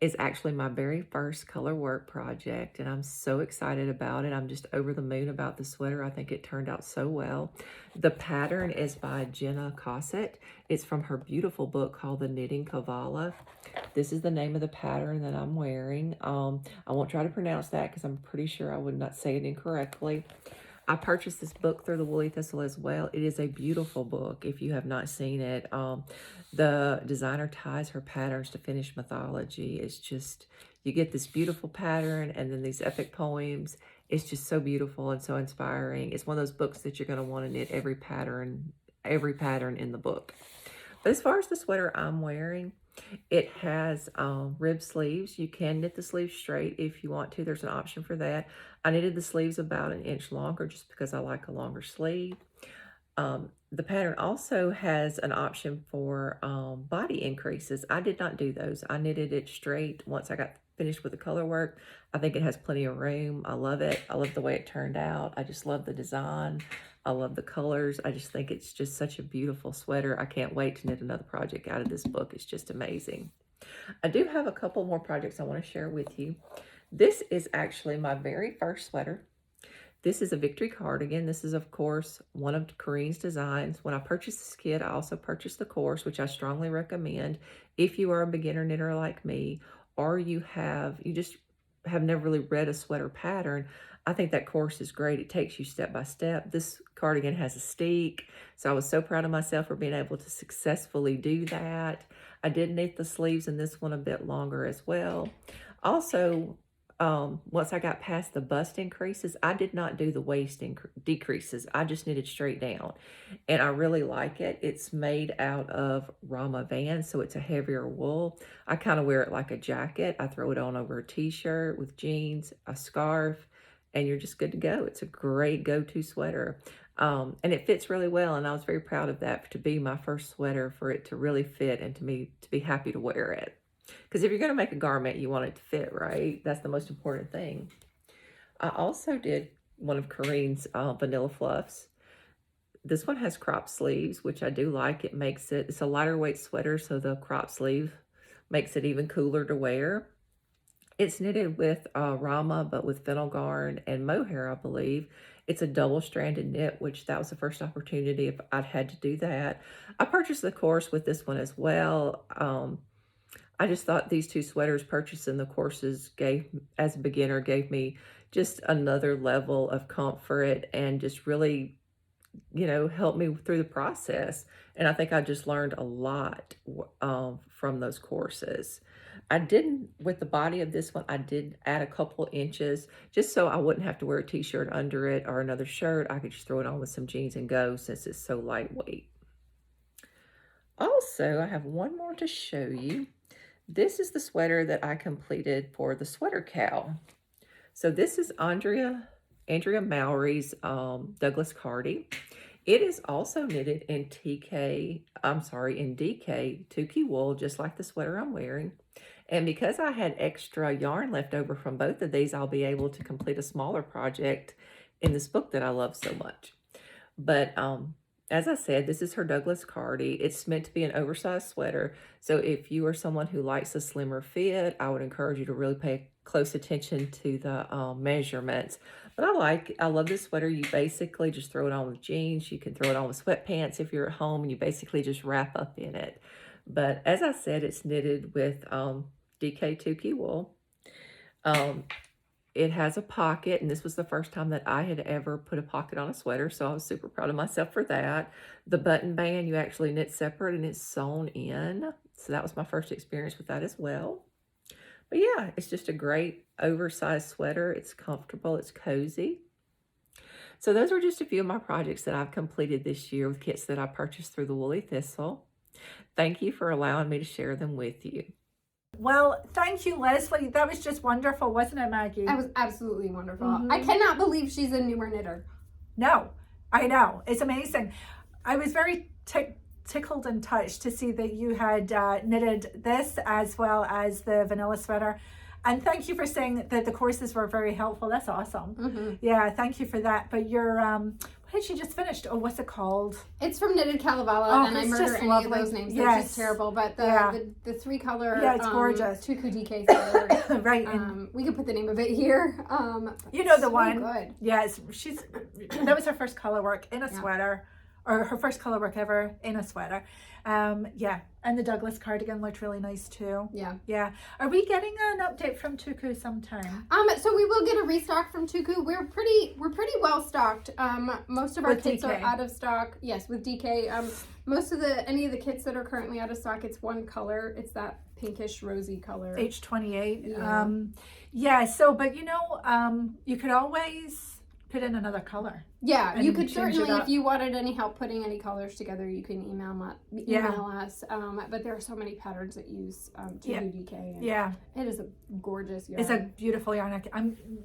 is actually my very first color work project, and I'm so excited about it. I'm just over the moon about the sweater. I think it turned out so well. The pattern is by Jenna Cossett. It's from her beautiful book called The Knitting Kavala. This is the name of the pattern that I'm wearing. I won't try to pronounce that because I'm pretty sure I would not say it incorrectly. I purchased this book through the Woolly Thistle as well. It is a beautiful book if you have not seen it. The designer ties her patterns to finished mythology. It's just, you get this beautiful pattern and then these epic poems. It's just so beautiful and so inspiring. It's one of those books that you're going to want to knit every pattern in the book. But as far as the sweater I'm wearing, it has rib sleeves. You can knit the sleeves straight if you want to. There's an option for that. I knitted the sleeves about an inch longer just because I like a longer sleeve. The pattern also has an option for body increases. I did not do those. I knitted it straight once I got finished with the color work. I think it has plenty of room. I love it. I love the way it turned out. I just love the design. I love the colors. I just think it's just such a beautiful sweater. I can't wait to knit another project out of this book. It's just amazing. I do have a couple more projects I want to share with you. This is actually my very first sweater. This is a Victory cardigan. This is, of course, one of Corinne's designs. When I purchased this kit, I also purchased the course, which I strongly recommend if you are a beginner knitter like me, or you just have never really read a sweater pattern. I think that course is great. It takes you step by step. This cardigan has a steek, so I was so proud of myself for being able to successfully do that. I did knit the sleeves in this one a bit longer as well. Also, once I got past the bust increases, I did not do the waist decreases. I just knitted straight down, and I really like it. It's made out of Rauma Vams, so it's a heavier wool. I kind of wear it like a jacket. I throw it on over a t-shirt with jeans, a scarf, and you're just good to go. It's a great go-to sweater. And it fits really well, and I was very proud of that to be my first sweater, for it to really fit and to be happy to wear it. Because if you're going to make a garment, you want it to fit, right? That's the most important thing. I also did one of Corinne's vanilla fluffs. This one has crop sleeves, which I do like. It's a lighter weight sweater, so the crop sleeve makes it even cooler to wear. It's knitted with Rauma, but with fennel yarn and mohair, I believe. It's a double-stranded knit, which that was the first opportunity if I'd had to do that. I purchased the course with this one as well. I just thought these two sweaters purchased in the courses as a beginner, gave me just another level of comfort and just really, helped me through the process. And I think I just learned a lot from those courses. With the body of this one, I did add a couple inches just so I wouldn't have to wear a t-shirt under it or another shirt. I could just throw it on with some jeans and go, since it's so lightweight. Also, I have one more to show you. This is the sweater that I completed for the Sweater Cow. So this is Andrea Mowry's Douglas Cardi. It is also knitted in DK 2K wool, just like the sweater I'm wearing. And because I had extra yarn left over from both of these, I'll be able to complete a smaller project in this book that I love so much. But as I said, this is her Douglas Cardi. It's meant to be an oversized sweater. So if you are someone who likes a slimmer fit, I would encourage you to really pay close attention to the measurements. But I love this sweater. You basically just throw it on with jeans. You can throw it on with sweatpants if you're at home, and you basically just wrap up in it. But as I said, it's knitted with DK 2K wool. It has a pocket, and this was the first time that I had ever put a pocket on a sweater, so I was super proud of myself for that. The button band, you actually knit separate, and it's sewn in, so that was my first experience with that as well. But yeah, it's just a great oversized sweater. It's comfortable, it's cozy. So those are just a few of my projects that I've completed this year with kits that I purchased through the Woolly Thistle. Thank you for allowing me to share them with you. Well, thank you, Leslie. That was just wonderful, wasn't it, Maggie? That was absolutely wonderful. I cannot believe she's a newer knitter. No, I know. It's amazing. I was very tickled and touched to see that you had knitted this as well as the vanilla sweater. And thank you for saying that the courses were very helpful. That's awesome. Yeah, thank you for that. But your what had she just finished? Oh, what's it called? It's from Knitted Kalevala, and I murder any of those names. They're just terrible. But the three color, it's gorgeous. 2K DK sweater. Right. We could put the name of it here. You know the so one. Good. Yes, that was her first color work in a sweater, or her first color work ever in a sweater. Yeah, and the Douglas cardigan looked really nice too. Yeah. Are we getting an update from Tuku sometime? So we will get a restock from Tuku. We're pretty well stocked. Most of our kits are out of stock. Yes, with DK. Any of the kits that are currently out of stock, it's one color. It's that pinkish rosy color. H28. Yeah. So, but you could always put in another color. Yeah, you could certainly, if you wanted any help putting any colors together, you can email us. But there are so many patterns that use TWT. Yeah. It is a gorgeous yarn. It's a beautiful yarn.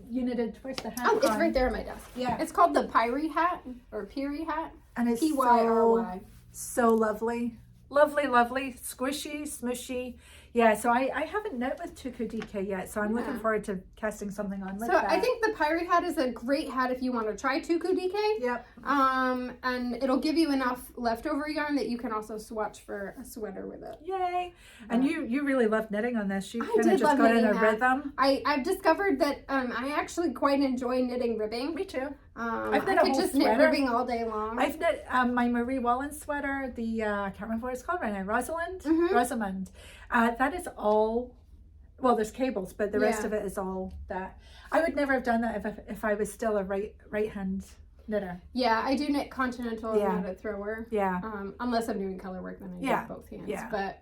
You knitted, where's the hat? Oh, it's right there on my desk. Yeah. It's called the Pyrie hat, or Pyrie hat. And it's Pyry. So lovely. Lovely, squishy, smushy. Yeah, so I haven't knit with Tuku DK yet, so I'm looking forward to casting something on with that. I think the Pyrie hat is a great hat if you want to try Tuku DK. Yep. And it'll give you enough leftover yarn that you can also swatch for a sweater with it. Yay! And you really love knitting on this. You I kind of did just love got in knitting a that. rhythm. I've discovered that I actually quite enjoy knitting ribbing. Me too. I've knit I a could whole just knit sweater. ribbing all day long. I've knit my Marie Wallen sweater, the I can't remember what it's called right now, Rosamond. That is all, well, there's cables, but the rest of it is all that. I would never have done that if I was still a right hand knitter. Yeah, I do knit continental and not a thrower. Yeah. Unless I'm doing color work, then I use both hands. Yeah. But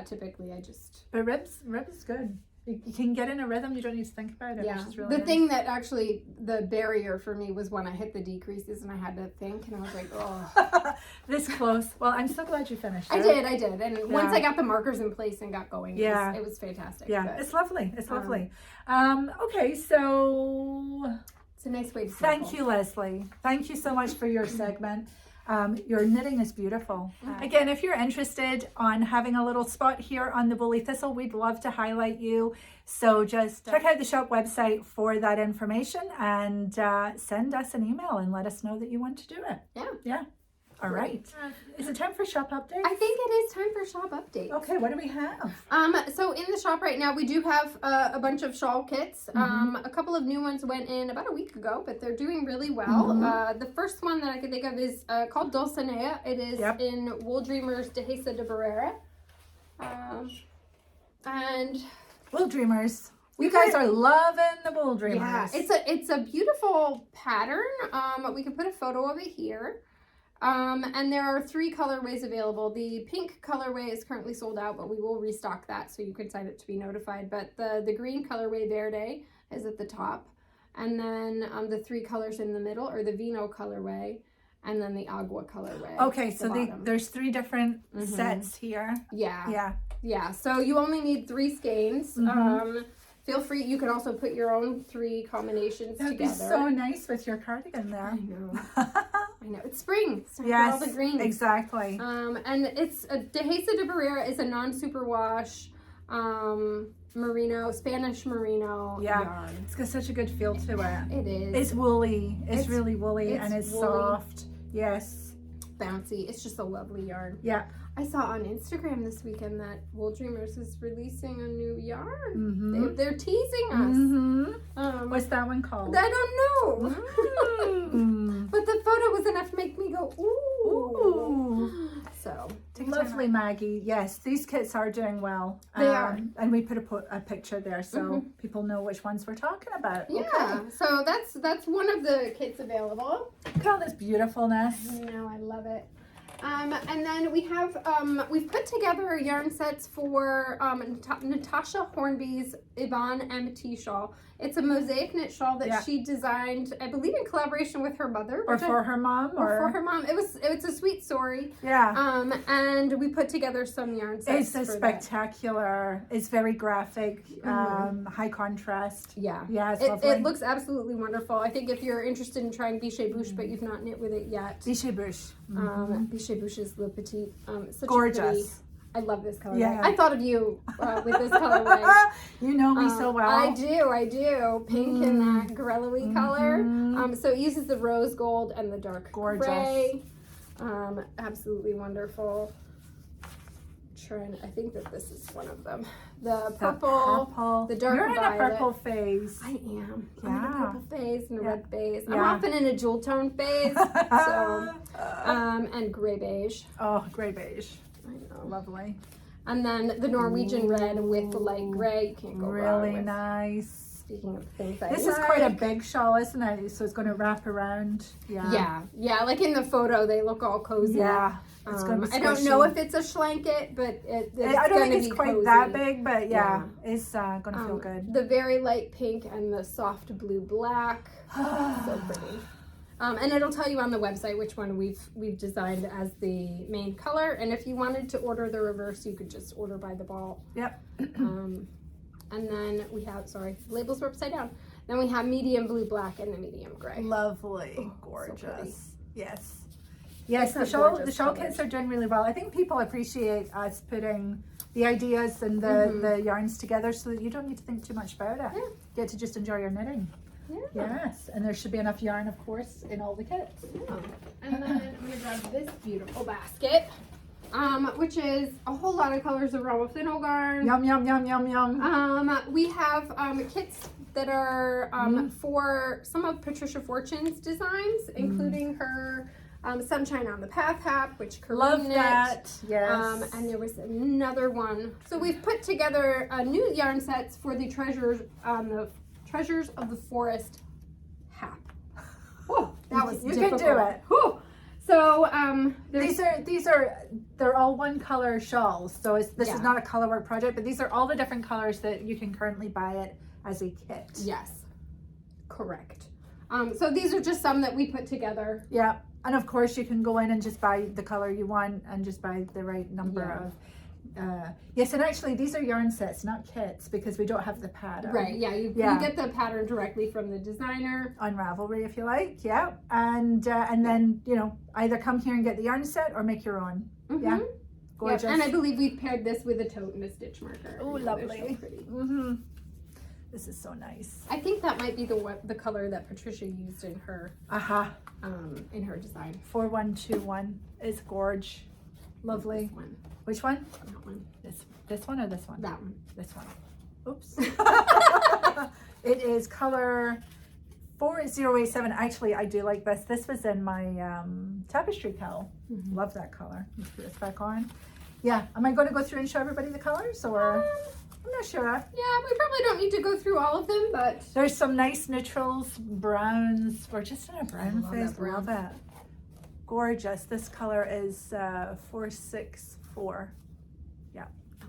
typically I just. But ribs is good. You can get in a rhythm. You don't need to think about it. Yeah. Which is really The nice. thing that actually the barrier for me was when I hit the decreases and I had to think, and I was like, oh. This close. Well, I'm so glad you finished. I did, and once I got the markers in place and got going, it was fantastic. Yeah, but, it's lovely. It's lovely. Okay, so it's a nice way to thank you, Leslie. Thank you so much for your segment. Your knitting is beautiful. Again, if you're interested on having a little spot here on the Woolly Thistle, we'd love to highlight you. So just check out the shop website for that information and send us an email and let us know that you want to do it. Yeah. All right. Is it time for shop update? I think it is time for shop updates. Okay, what do we have? So in the shop right now, we do have a bunch of shawl kits. A couple of new ones went in about a week ago, but they're doing really well. The first one that I can think of is called Dulcinea. It is in Wool Dreamers Dehesa de Barrera. And Wool Dreamers. You guys are loving the Wool Dreamers. yeah, it's a beautiful pattern. We can put a photo of it here. And there are 3 colorways available. The pink colorway is currently sold out, but we will restock that so you can sign up to be notified. But the green colorway Verde is at the top. And then the 3 colors in the middle are the Vino colorway and then the Agua colorway. Okay, so there's 3 different sets here. Yeah. So you only need 3 skeins. Feel free, you can also put your own 3 combinations That'd together. be so nice with your cardigan there. I know. I know. It's spring. It's time Yes, for all the greens. exactly. And it's Dehesa de Barrera is a non-superwash merino, Spanish merino yarn. It's got such a good feel to it. It is. It's woolly. It's really woolly it's and it's woolly. soft. Yes. Bouncy. It's just a lovely yarn. Yeah. I saw on Instagram this weekend that Wool Dreamers is releasing a new yarn. They're teasing us. What's that one called? I don't know. But the photo was enough to make me go, ooh. So, lovely, Maggie. Yes, these kits are doing well. They are. And we put a picture there so people know which ones we're talking about. Yeah. Okay. So that's one of the kits available. Look at all this beautifulness. I know, I love it. And then we have, we've put together yarn sets for Natasha Hornby's Yvonne MT shawl. It's a mosaic knit shawl that she designed, I believe, in collaboration with her mother. Or for her mom. Or for her mom. It's a sweet story. Yeah. And we put together some yarn sets. It's spectacular. It's very graphic, high contrast. Yeah. Yeah, it's lovely. It looks absolutely wonderful. I think if you're interested in trying Biche Bouche, but you've not knit with it yet. Biche Bouche. Biche Bouche is Le Petit. It's such Gorgeous. a pretty, I love this colorway. Yeah. I thought of you with this colorway. You know me so well. I do. Pink in that grello-y color. So it uses the rose gold and the dark gray. Absolutely wonderful. I think that this is one of them. The purple, the dark You're in violet. a purple phase. I am. Yeah. I'm in a purple phase and a red phase. I'm Yeah. often in a jewel tone phase. So, and gray beige. Oh, gray beige. I know. Lovely. And then the Norwegian red with the light gray. You can't go wrong Really with. nice. Speaking of things I This is quite a big shawl, isn't it? So it's going to wrap around. Yeah. Like in the photo, they look all cozy. Yeah. It's going to be I don't know squishy. if it's a schlanket, but it's I don't think it's be quite cozy. that big, but it's going to feel good. The very light pink and the soft blue black. So pretty. And it'll tell you on the website which one we've designed as the main color. And if you wanted to order the reverse, you could just order by the ball. Yep. And then we have, labels were upside down. Then we have medium blue black and the medium gray. Lovely. Oh, Gorgeous. so pretty. Yes. Yes, It's the a gorgeous shawl color. kits are doing really well. I think people appreciate us putting the ideas and the yarns together so that you don't need to think too much about it. Yeah. Get to just enjoy your knitting. Yes, and there should be enough yarn, of course, in all the kits. Yeah. And then I'm gonna grab this beautiful basket, which is a whole lot of colors of Rauma thinner yarn. Yum, yum, yum, yum, yum. We have kits that are for some of Patricia Fortune's designs, including her Sunshine on the Path hat, which Corinne Love knit. that. Yes. And there was another one. So we've put together new yarn sets for the Treasures of the Forest hat. Oh, that was you difficult. can do it. Whew. So they're all one color shawls. So this Yeah. is not a colorwork project, but these are all the different colors that you can currently buy it as a kit. Yes, correct. So these are just some that we put together. Yeah. And of course you can go in and just buy the color you want and just buy the right number of yes, and actually these are yarn sets, not kits, because we don't have the pattern. Right, yeah, you get the pattern directly from the designer. On Ravelry if you like, yeah. And then, you know, either come here and get the yarn set or make your own. Mm-hmm. Yeah. Gorgeous. Yep. And I believe we've paired this with a tote and a stitch marker. Oh, They're lovely. so pretty. Mm-hmm. This is so nice. I think that might be the color that Patricia used in her design. 4121 is gorge. Lovely. This one. Which one? That one. This one or this one? That one. This one. Oops. It is color 4087. Actually, I do like this. This was in my tapestry cowl. Mm-hmm. Love that color. Let's put this back on. Yeah. Am I going to go through and show everybody the colors, or I'm not sure. Yeah, we probably don't need to go through all of them, but There's some nice neutrals, browns. We're just in a brown love phase. that brown. Love it. Gorgeous. This color is 464.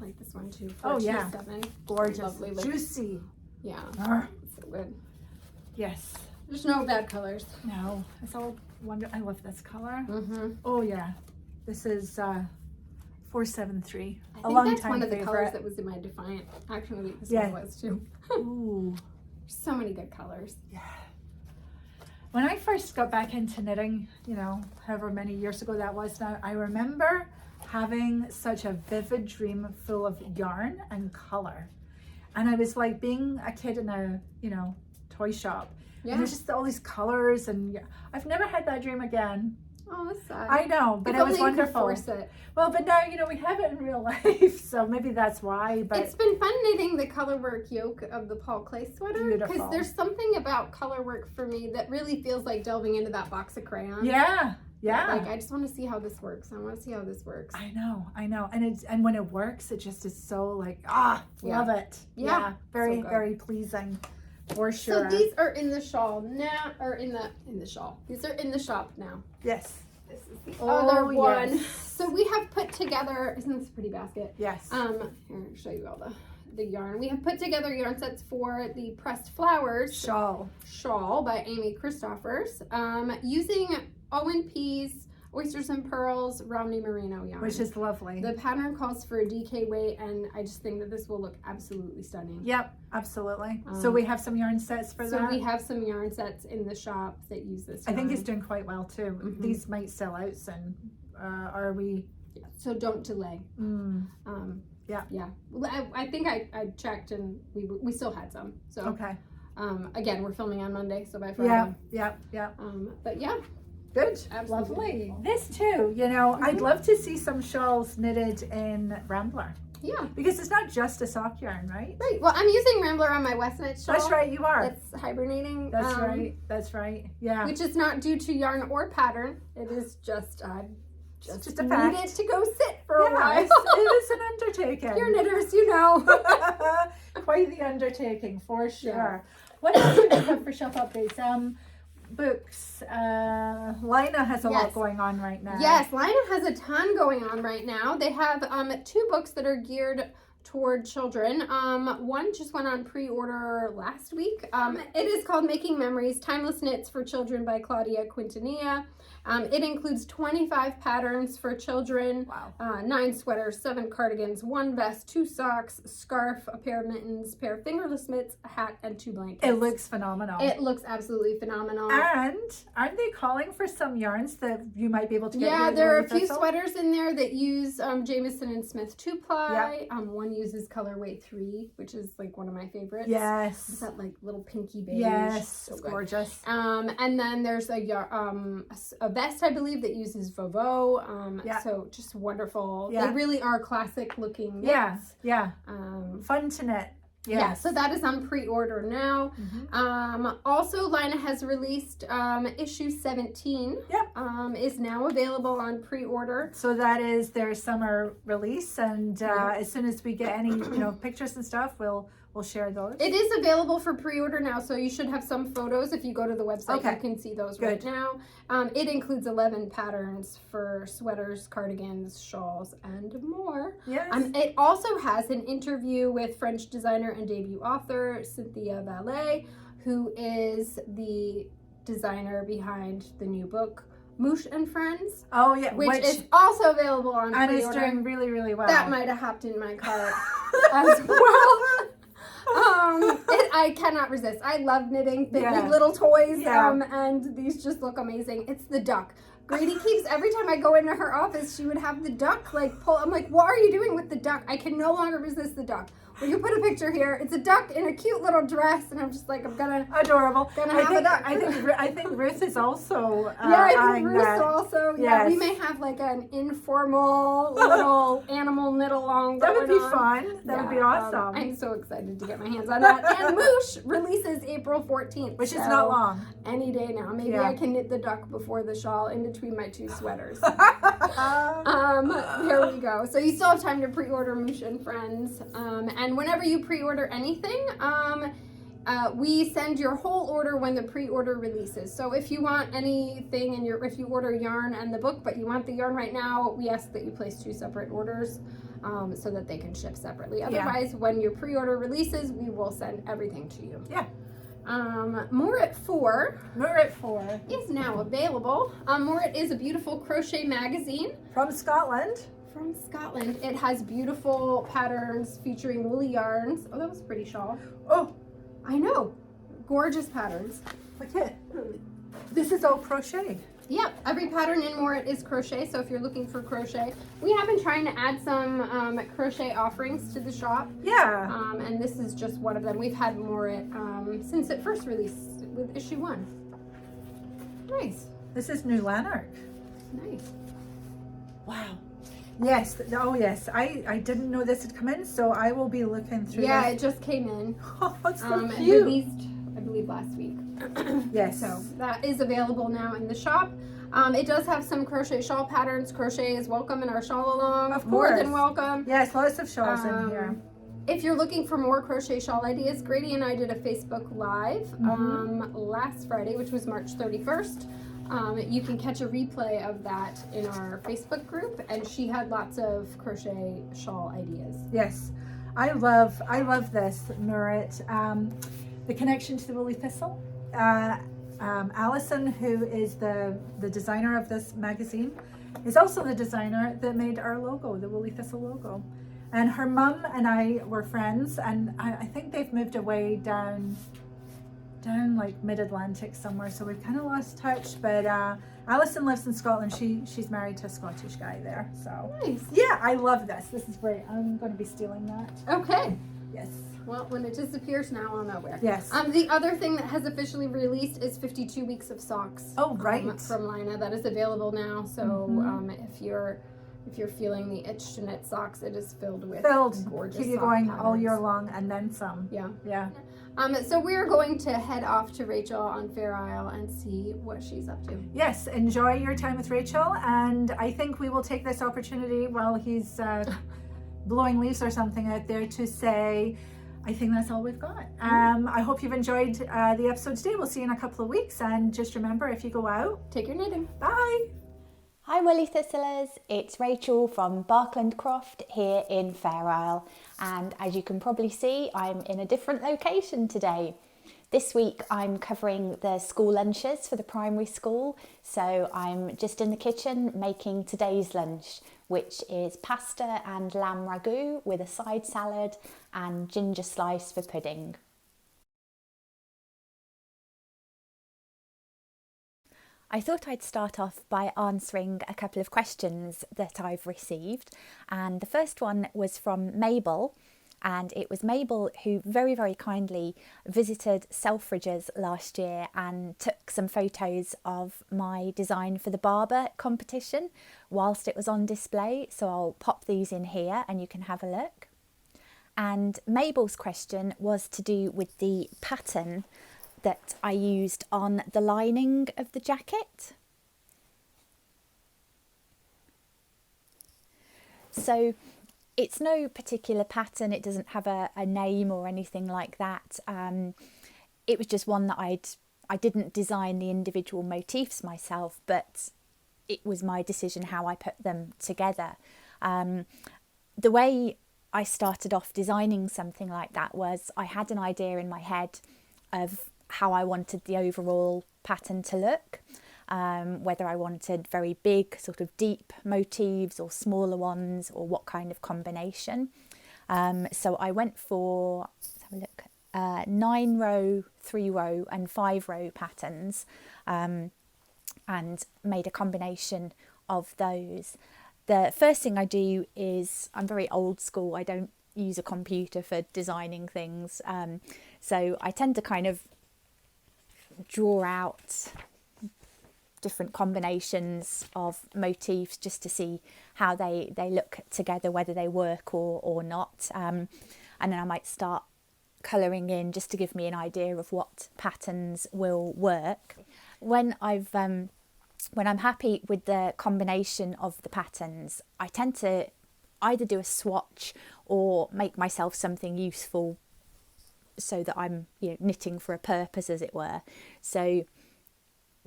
I like this one too. Oh, yeah. 427. Gorgeous. Lovely. Juicy. Yeah. Arr. So good. Yes. There's no bad colors. No. It's all wonder. I love this color. Mm-hmm. Oh yeah. This is 473. I A think long that's time one of the colors favorite. that was in my Defiant. Actually, this Yeah. one was too. Ooh. So many good colors. Yeah. When I first got back into knitting, you know, however many years ago that was now, I remember having such a vivid dream full of yarn and color. And I was like being a kid in a, you know, toy shop. Yeah. And there's just all these colors, and I've never had that dream again. Oh, that's sad. I know, but If it was only you could wonderful. force it. Well, but now, you know, we have it in real life, so maybe that's why. But It's been fun knitting the colorwork yoke of the Paul Klee sweater, because Beautiful. there's something about colorwork for me that really feels like delving into that box of crayons. yeah. Like, I just want to see how this works. I want to see how this works. I know. And when it works, it just is so like, Yeah. love it. Yeah. Very, So good. very pleasing for sure. So these are in the shawl now, or in the shawl. These are in the shop now. Yes. This is the Oh, other one. yes. So we have put together, isn't this a pretty basket? Yes. Here, I'll show you all the yarn. We have put together yarn sets for the Pressed Flowers shawl by Amy Christoffers, using ONP's Oysters and Pearls Romney Merino yarn. Which is lovely. The pattern calls for a DK weight, and I just think that this will look absolutely stunning. Yep, absolutely. So we have some yarn sets for So that. we have some yarn sets in the shop that use this I think yarn. it's doing quite well too. Mhm. These might sell out soon. Are we? Yeah, so don't delay. Yeah. Yeah. Well, I think I checked, and we still had some. So Okay. again, we're filming on Monday, so by Friday. Yeah. But yeah. Good. Absolutely. Lovely. This too, you know, I'd love to see some shawls knitted in Rambler. Yeah. Because it's not just a sock yarn, right? Right. Well, I'm using Rambler on my West Knit shawl. That's right, you are. It's hibernating. That's right. That's right. Yeah. Which is not due to yarn or pattern. It is just just a need fact. it to go sit for a while. It is an undertaking. You're knitters, you know. Quite the undertaking, for sure. Yeah. What else do we have for shelf updates? Books. Lina has a lot Yes. going on right now. Yes, Lina has a ton going on right now. They have 2 books that are geared toward children. One just went on pre-order last week. It is called Making Memories, Timeless Knits for Children by Claudia Quintanilla. It includes 25 patterns for children, Wow. 9 sweaters, 7 cardigans, 1 vest, 2 socks, scarf, a pair of mittens, pair of fingerless mitts, a hat, and 2 blankets. It looks phenomenal. It looks absolutely phenomenal. And aren't they calling for some yarns that you might be able to get? Yeah, here at there are a the few Thistle? sweaters in there that use Jamieson and Smith 2-ply. Yep. One one uses colorway 3, which is like one of my favorites. Yes. It's that like little pinky beige. Yes, So it's good. gorgeous. And then there's a vest, I believe, that uses Vovo. Yeah. So just wonderful. Yeah. They really are classic looking Yeah, knits. yeah. Fun to knit. Yeah, so that is on pre-order now. Also, Lina has released issue 17. Yep. Is now available on pre-order. So that is their summer release, and as soon as we get any, pictures and stuff, we'll share those. It is available for pre-order now, so you should have some photos. If you go to the website, Okay. you can see those Good. right now. It includes 11 patterns for sweaters, cardigans, shawls, and more. Yes. It also has an interview with French designer and debut author Cynthia Vallée, who is the designer behind the new book Moosh and Friends, Oh yeah, which is also available on and pre-order. it's doing really, really well. That might have hopped in my cart as well. I cannot resist. I love knitting big little toys, and these just look amazing. It's the duck. Grady keeps, every time I go into her office, she would have the duck like pull. I'm like, what are you doing with the duck? I can no longer resist the duck. Well, you put a picture here. It's a duck in a cute little dress, and I'm just like, I'm gonna adorable. Gonna have a duck. I think Ruth is also. I think Ruth also. Yeah, Yes. we may have like an informal little animal knit along. That would be going on. fun. That would be awesome. I'm so excited to get my hands on that. And Moosh releases April 14th, which is not long. Any day now. Maybe I can knit the duck before the shawl in between my two sweaters. There we go. So you still have time to pre-order Moosh and Friends. And whenever you pre-order anything, we send your whole order when the pre-order releases. So if you want anything if you order yarn and the book, but you want the yarn right now, we ask that you place 2 separate orders so that they can ship separately. Otherwise, when your pre-order releases, we will send everything to you. Yeah. Morit 4 is is now available. Morit is a beautiful crochet magazine. From Scotland. From Scotland. It has beautiful patterns featuring woolly yarns. Oh, that was a pretty shawl. Oh, I know. Gorgeous patterns. look at this is all crocheted. Yep, every pattern in Morit is crochet, so if you're looking for crochet. We have been trying to add some crochet offerings to the shop. Yeah. And this is just one of them. We've had Morit since it first released with issue 1. Nice. This is New Lanark. Nice. Wow. Yes. Oh, yes. I didn't know this had come in, so I will be looking through. Yeah, this. it just came in. Oh, it's so And cute. released, I believe, last week. Yes. So that is available now in the shop. It does have some crochet shawl patterns. Crochet is welcome in our shawl along. Of More course. than welcome. Yes, lots of shawls in here. If you're looking for more crochet shawl ideas, Grady and I did a Facebook Live last Friday, which was March 31st. You can catch a replay of that in our Facebook group, and she had lots of crochet shawl ideas. Yes, I love this, Murat. The connection to the Woolly Thistle. Alison, who is the designer of this magazine, is also the designer that made our logo, the Woolly Thistle logo. And her mum and I were friends, and I think they've moved away down like mid-Atlantic somewhere, so we've kind of lost touch. But Alison lives in Scotland. She's married to a Scottish guy there. So Nice. yeah, I love this. This is great. I'm going to be stealing that. Okay. Yes. Well, when it disappears now, I'll know where. Yes. The other thing that has officially released is 52 weeks of socks. Oh, right. From Lina. That is available now. So if you're feeling the itch to knit socks, it is filled with gorgeous Keep you sock going patterns. all year long and then some. Yeah. Yeah. So we're going to head off to Rachel on Fair Isle and see what she's up to. Yes, enjoy your time with Rachel, and I think we will take this opportunity while he's blowing leaves or something out there to say, I think that's all we've got. I hope you've enjoyed the episode today. We'll see you in a couple of weeks, and just remember, if you go out, Take your knitting. bye. Hi Woolly Thistlers, it's Rachel from Barkland Croft here in Fair Isle, and as you can probably see, I'm in a different location today. This week I'm covering the school lunches for the primary school, so I'm just in the kitchen making today's lunch, which is pasta and lamb ragout with a side salad and ginger slice for pudding. I thought I'd start off by answering a couple of questions that I've received, and the first one was from Mabel, and it was Mabel who very, very kindly visited Selfridges last year and took some photos of my design for the barber competition whilst it was on display, so I'll pop these in here and you can have a look. And Mabel's question was to do with the pattern that I used on the lining of the jacket. So it's no particular pattern, it doesn't have a name or anything like that. It was just one that I didn't design the individual motifs myself, but it was my decision how I put them together. The way I started off designing something like that was I had an idea in my head of how I wanted the overall pattern to look, whether I wanted very big sort of deep motifs or smaller ones or what kind of combination. So I went for, let's have a look, 9-row, 3-row and 5-row patterns, and made a combination of those. The first thing I do is, I'm very old school, I don't use a computer for designing things, so I tend to kind of draw out different combinations of motifs just to see how they look together, whether they work or not, and then I might start colouring in just to give me an idea of what patterns will work. When I'm happy with the combination of the patterns, I tend to either do a swatch or make myself something useful so that I'm knitting for a purpose, as it were. So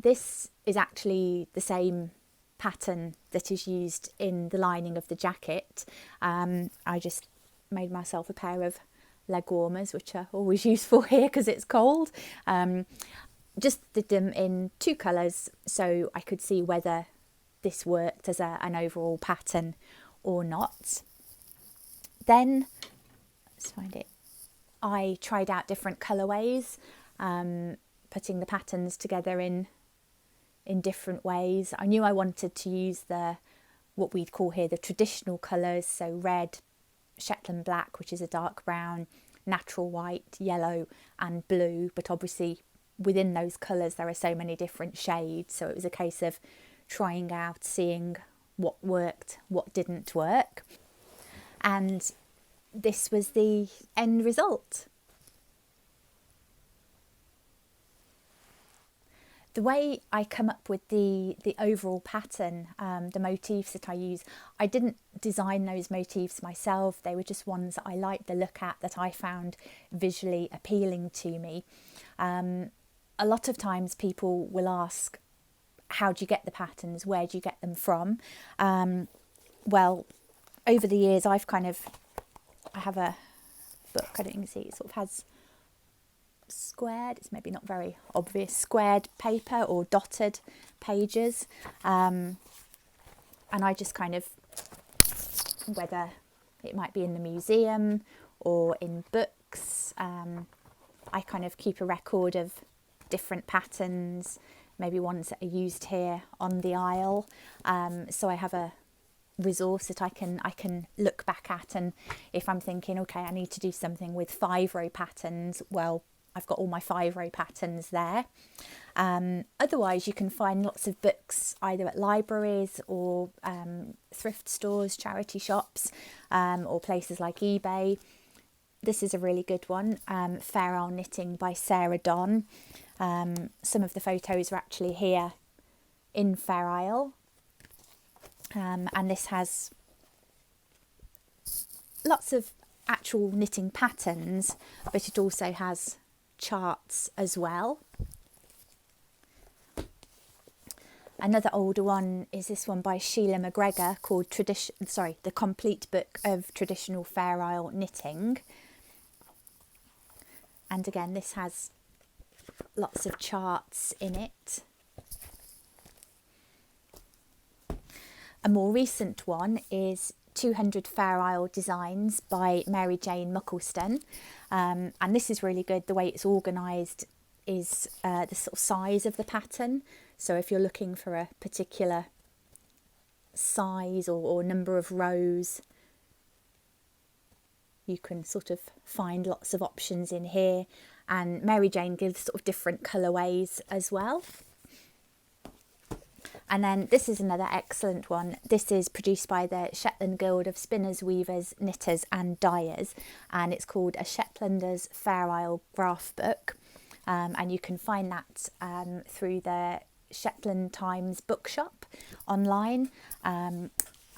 this is actually the same pattern that is used in the lining of the jacket. I just made myself a pair of leg warmers, which are always useful here because it's cold. Just did them in 2 colours so I could see whether this worked as an overall pattern or not. Then, let's find it, I tried out different colourways, putting the patterns together in different ways. I knew I wanted to use what we'd call here the traditional colours, so red, Shetland black, which is a dark brown, natural white, yellow and blue, but obviously within those colours there are so many different shades, so it was a case of trying out, seeing what worked, what didn't work, and this was the end result. The way I come up with the overall pattern, the motifs that I use, I didn't design those motifs myself. They were just ones that I liked the look at, that I found visually appealing to me. A lot of times people will ask, how do you get the patterns? Where do you get them from? Well, over the years I have a book, I don't even see, it sort of has squared, it's maybe not very obvious, squared paper or dotted pages, and I just kind of, whether it might be in the museum or in books, I kind of keep a record of different patterns, maybe ones that are used here on the aisle, so I have a resource that I can look back at, and if I'm thinking, okay, I need to do something with 5-row patterns, well, I've got all my 5-row patterns there. Otherwise, you can find lots of books either at libraries or thrift stores, charity shops, or places like eBay. This is a really good one, Fair Isle Knitting by Sarah Don. Some of the photos are actually here in Fair Isle. And this has lots of actual knitting patterns, but it also has charts as well. Another older one is this one by Sheila McGregor called The Complete Book of Traditional Fair Isle Knitting. And again, this has lots of charts in it. A more recent one is 200 Fair Isle Designs by Mary Jane Muckleston, and this is really good. The way it's organised is the sort of size of the pattern. So if you're looking for a particular size or number of rows, you can sort of find lots of options in here, and Mary Jane gives sort of different colourways as well. And then this is another excellent one. This is produced by the Shetland Guild of Spinners, Weavers, Knitters and Dyers, and it's called A Shetlander's Fair Isle Graph Book, and you can find that through the Shetland Times bookshop online, and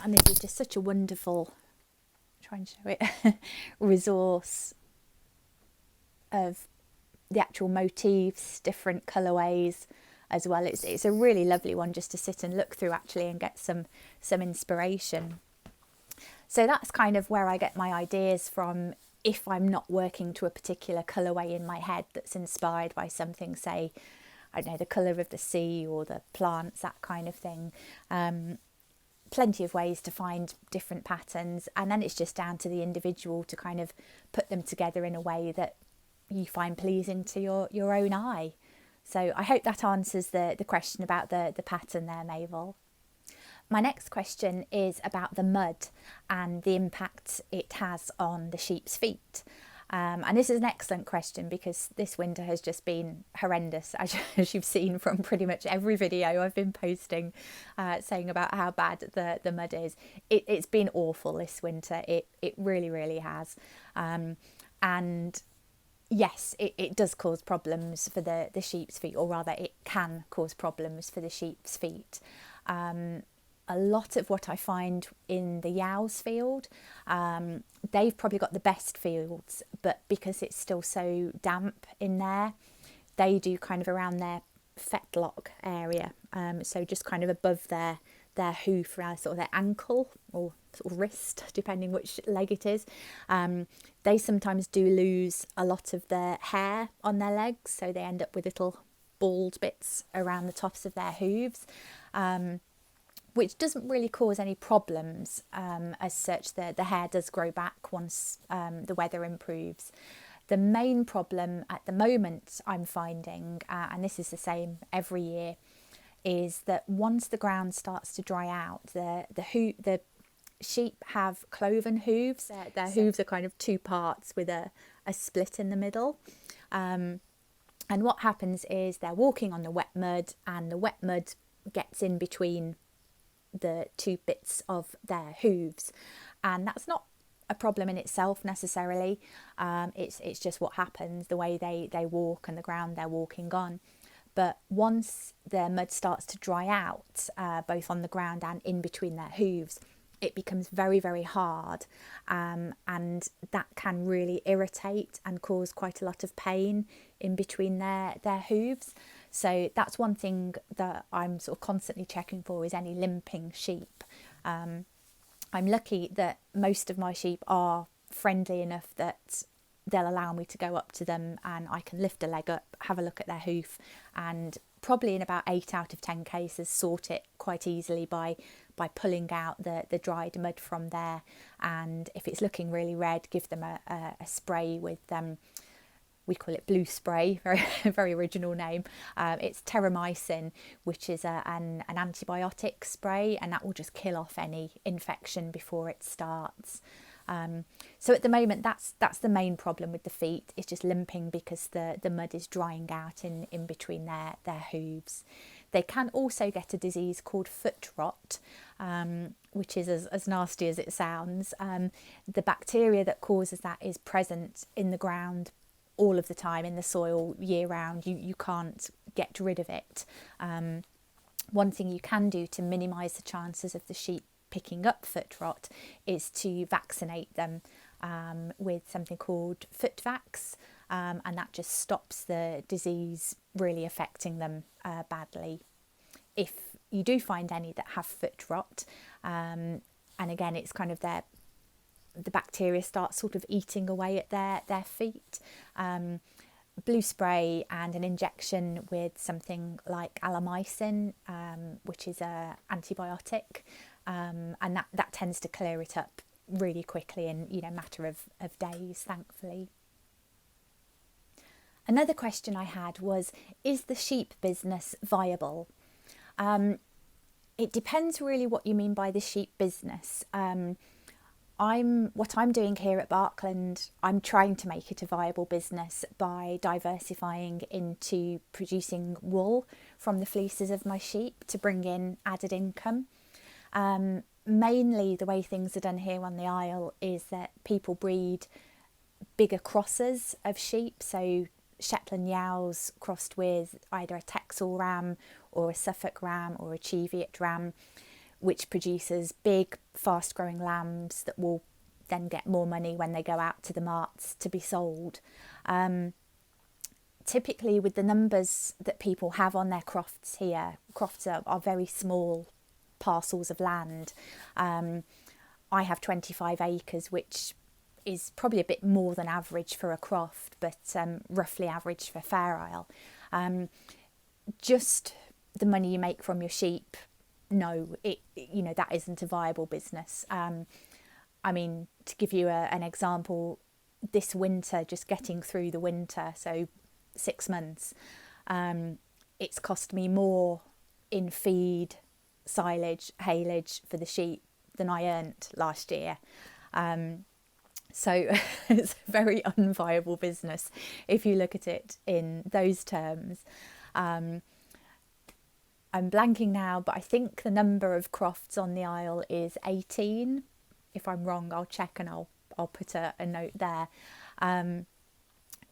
this is just such a wonderful, try and show it, resource of the actual motifs, different colourways as well. It's a really lovely one just to sit and look through actually and get some inspiration. So that's kind of where I get my ideas from if I'm not working to a particular colourway in my head that's inspired by something, say, I don't know, the colour of the sea or the plants, that kind of thing. Plenty of ways to find different patterns, and then it's just down to the individual to kind of put them together in a way that you find pleasing to your own eye. So I hope that answers the question about the pattern there, Mabel. My next question is about the mud and the impact it has on the sheep's feet. And this is an excellent question because this winter has just been horrendous, as you've seen from pretty much every video I've been posting, saying about how bad the mud is. It's been awful this winter. It really, really has. And yes, it does cause problems for the sheep's feet, or rather it can cause problems for the sheep's feet. A lot of what I find in the Yow's field, they've probably got the best fields, but because it's still so damp in there, they do kind of around their fetlock area, so just kind of above their hoof, around sort of their ankle or sort of wrist, depending which leg it is. They sometimes do lose a lot of their hair on their legs, so they end up with little bald bits around the tops of their hooves, which doesn't really cause any problems as such. The hair does grow back once the weather improves. The main problem at the moment I'm finding, and this is the same every year, is that once the ground starts to dry out, the sheep have cloven hooves. Their hooves are kind of two parts with a split in the middle. And what happens is they're walking on the wet mud, and the wet mud gets in between the two bits of their hooves, and that's not a problem in itself necessarily. It's just what happens, the way they walk and the ground they're walking on. But once the mud starts to dry out, both on the ground and in between their hooves, it becomes very, very hard, and that can really irritate and cause quite a lot of pain in between their hooves. So that's one thing that I'm sort of constantly checking for, is any limping sheep. I'm lucky that most of my sheep are friendly enough that they'll allow me to go up to them and I can lift a leg up, have a look at their hoof, and probably in about 8 out of 10 cases sort it quite easily by pulling out the dried mud from there. And if it's looking really red, give them a spray with we call it blue spray, very original name. It's terramycin, which is an antibiotic spray, and that will just kill off any infection before it starts. So at the moment, that's the main problem with the feet. It's just limping because the mud is drying out in between their hooves. They can also get a disease called foot rot, which is as nasty as it sounds. The bacteria that causes that is present in the ground all of the time, in the soil year round. You can't get rid of it. One thing you can do to minimise the chances of the sheep picking up foot rot is to vaccinate them with something called foot vax, and that just stops the disease really affecting them badly. If you do find any that have foot rot, and again it's kind of the bacteria starts sort of eating away at their feet, blue spray and an injection with something like allamycin, which is a antibiotic, and that tends to clear it up really quickly in matter of days, thankfully. Another question I had was, is the sheep business viable? It depends really what you mean by the sheep business. What I'm doing here at Barkland, I'm trying to make it a viable business by diversifying into producing wool from the fleeces of my sheep to bring in added income. Mainly the way things are done here on the Isle is that people breed bigger crosses of sheep, so Shetland Yows crossed with either a Texel ram or a Suffolk ram or a Cheviot ram, which produces big, fast-growing lambs that will then get more money when they go out to the marts to be sold. Typically, with the numbers that people have on their crofts here, crofts are very small parcels of land. I have 25 acres, which is probably a bit more than average for a croft, but roughly average for Fair Isle. Just the money you make from your sheep, no, that isn't a viable business. I mean, to give you an example, this winter, just getting through the winter, so 6 months, it's cost me more in feed, silage, haylage for the sheep than I earned last year. So it's a very unviable business if you look at it in those terms. I'm blanking now, but I think the number of crofts on the Isle is 18. If I'm wrong, I'll check and I'll put a note there.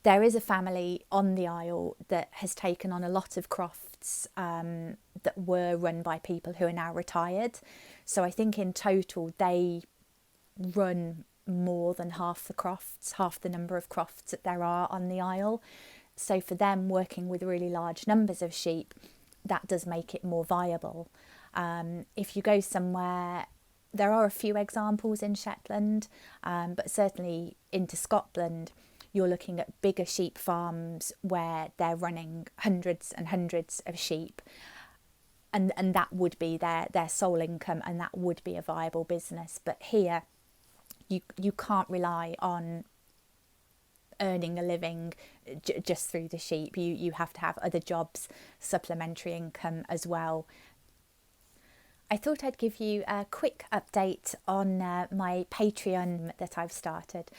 There is a family on the Isle that has taken on a lot of crofts that were run by people who are now retired. So I think in total they run more than half the number of crofts that there are on the Isle. So for them, working with really large numbers of sheep, that does make it more viable. If you go somewhere, there are a few examples in Shetland, but certainly into Scotland, you're looking at bigger sheep farms where they're running hundreds and hundreds of sheep, and that would be their sole income, and that would be a viable business. But here, you can't rely on earning a living just through the sheep. You have to have other jobs, supplementary income as well. I thought I'd give you a quick update on my Patreon that I've started.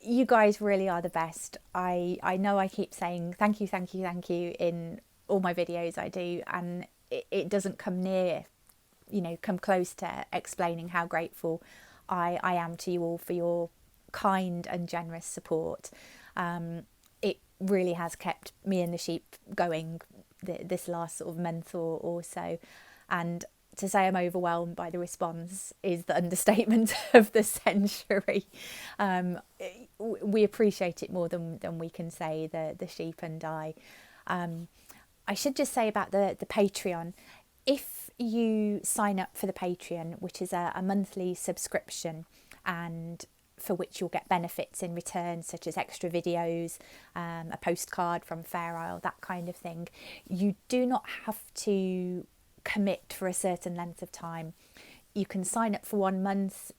You guys really are the best. I know I keep saying thank you in all my videos I do, and it doesn't come come close to explaining how grateful I am to you all for your kind and generous support. It really has kept me and the sheep going this last sort of month or so, and to say I'm overwhelmed by the response is the understatement of the century. We appreciate it more than we can say, the sheep and I. I should just say about the Patreon, if you sign up for the Patreon, which is a monthly subscription and for which you'll get benefits in return, such as extra videos, a postcard from Fair Isle, that kind of thing, you do not have to commit for a certain length of time. You can sign up for 1 month.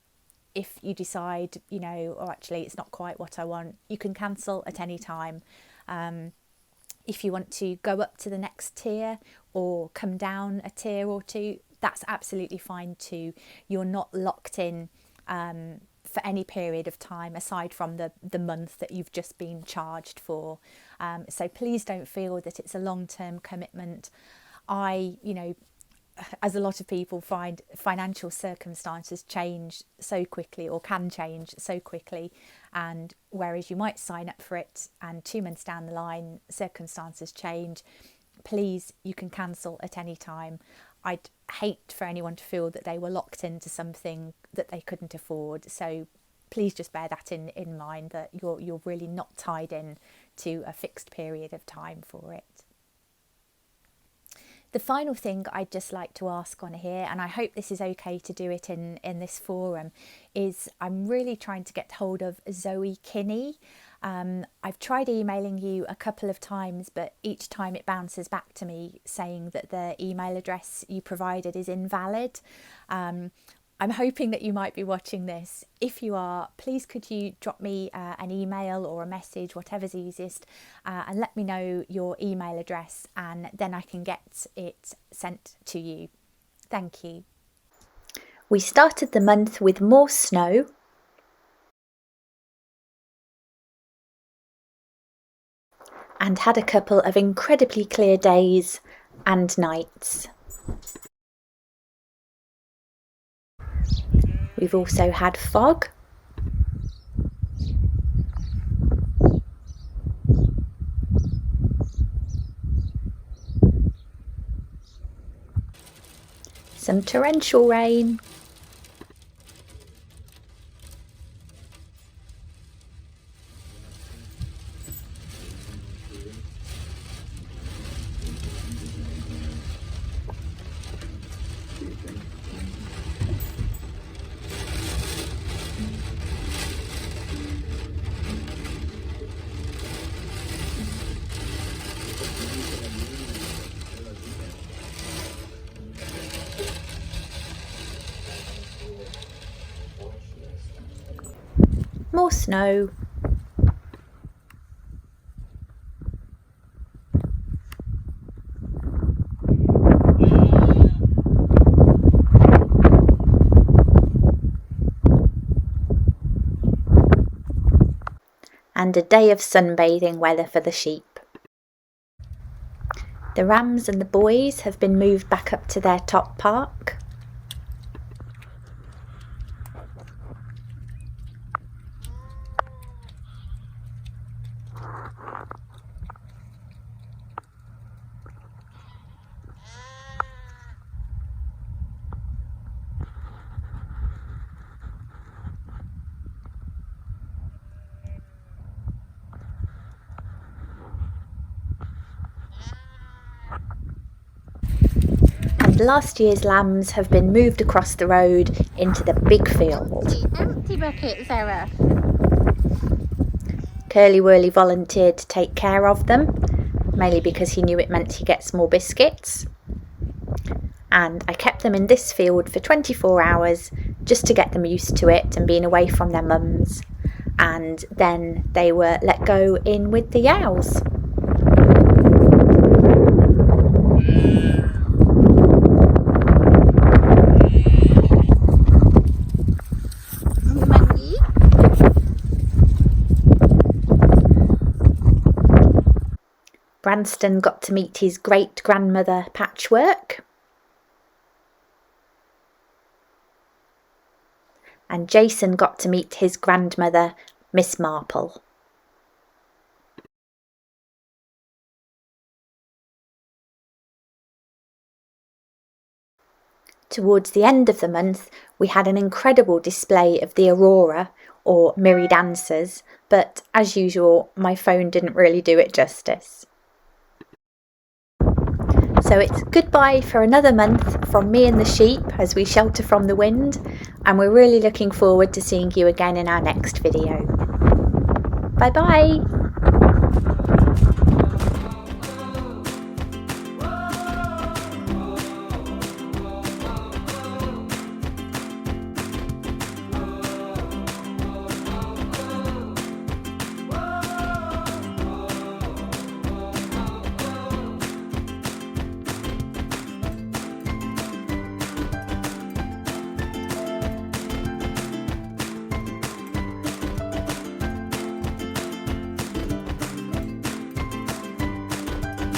If you decide, actually it's not quite what I want, you can cancel at any time. If you want to go up to the next tier or come down a tier or two, that's absolutely fine too. You're not locked in for any period of time aside from the month that you've just been charged for. So please don't feel that it's a long-term commitment. As a lot of people find, financial circumstances change so quickly, or can change so quickly, and whereas you might sign up for it and 2 months down the line circumstances change, please, you can cancel at any time. I'd hate for anyone to feel that they were locked into something that they couldn't afford, so please just bear that in mind, that you're really not tied in to a fixed period of time for it. The final thing I'd just like to ask on here, and I hope this is okay to do it in this forum, is I'm really trying to get hold of Zoe Kinney. I've tried emailing you a couple of times, but each time it bounces back to me saying that the email address you provided is invalid. I'm hoping that you might be watching this. If you are, please could you drop me an email or a message, whatever's easiest, and let me know your email address, and then I can get it sent to you. Thank you. We started the month with more snow, and had a couple of incredibly clear days and nights. We've also had fog, some torrential rain, more snow, and a day of sunbathing weather for the sheep. The rams and the boys have been moved back up to their top park. And last year's lambs have been moved across the road into the big field. Empty bucket, Sarah. Curly Whirly volunteered to take care of them, mainly because he knew it meant he gets more biscuits. And I kept them in this field for 24 hours just to get them used to it and being away from their mums. And then they were let go in with the owls. Maggie. Branston got to meet his great-grandmother Patchwork. And Jason got to meet his grandmother, Miss Marple. Towards the end of the month, we had an incredible display of the Aurora, or Mirri dancers, but as usual, my phone didn't really do it justice. So it's goodbye for another month from me and the sheep as we shelter from the wind, and we're really looking forward to seeing you again in our next video. Bye bye!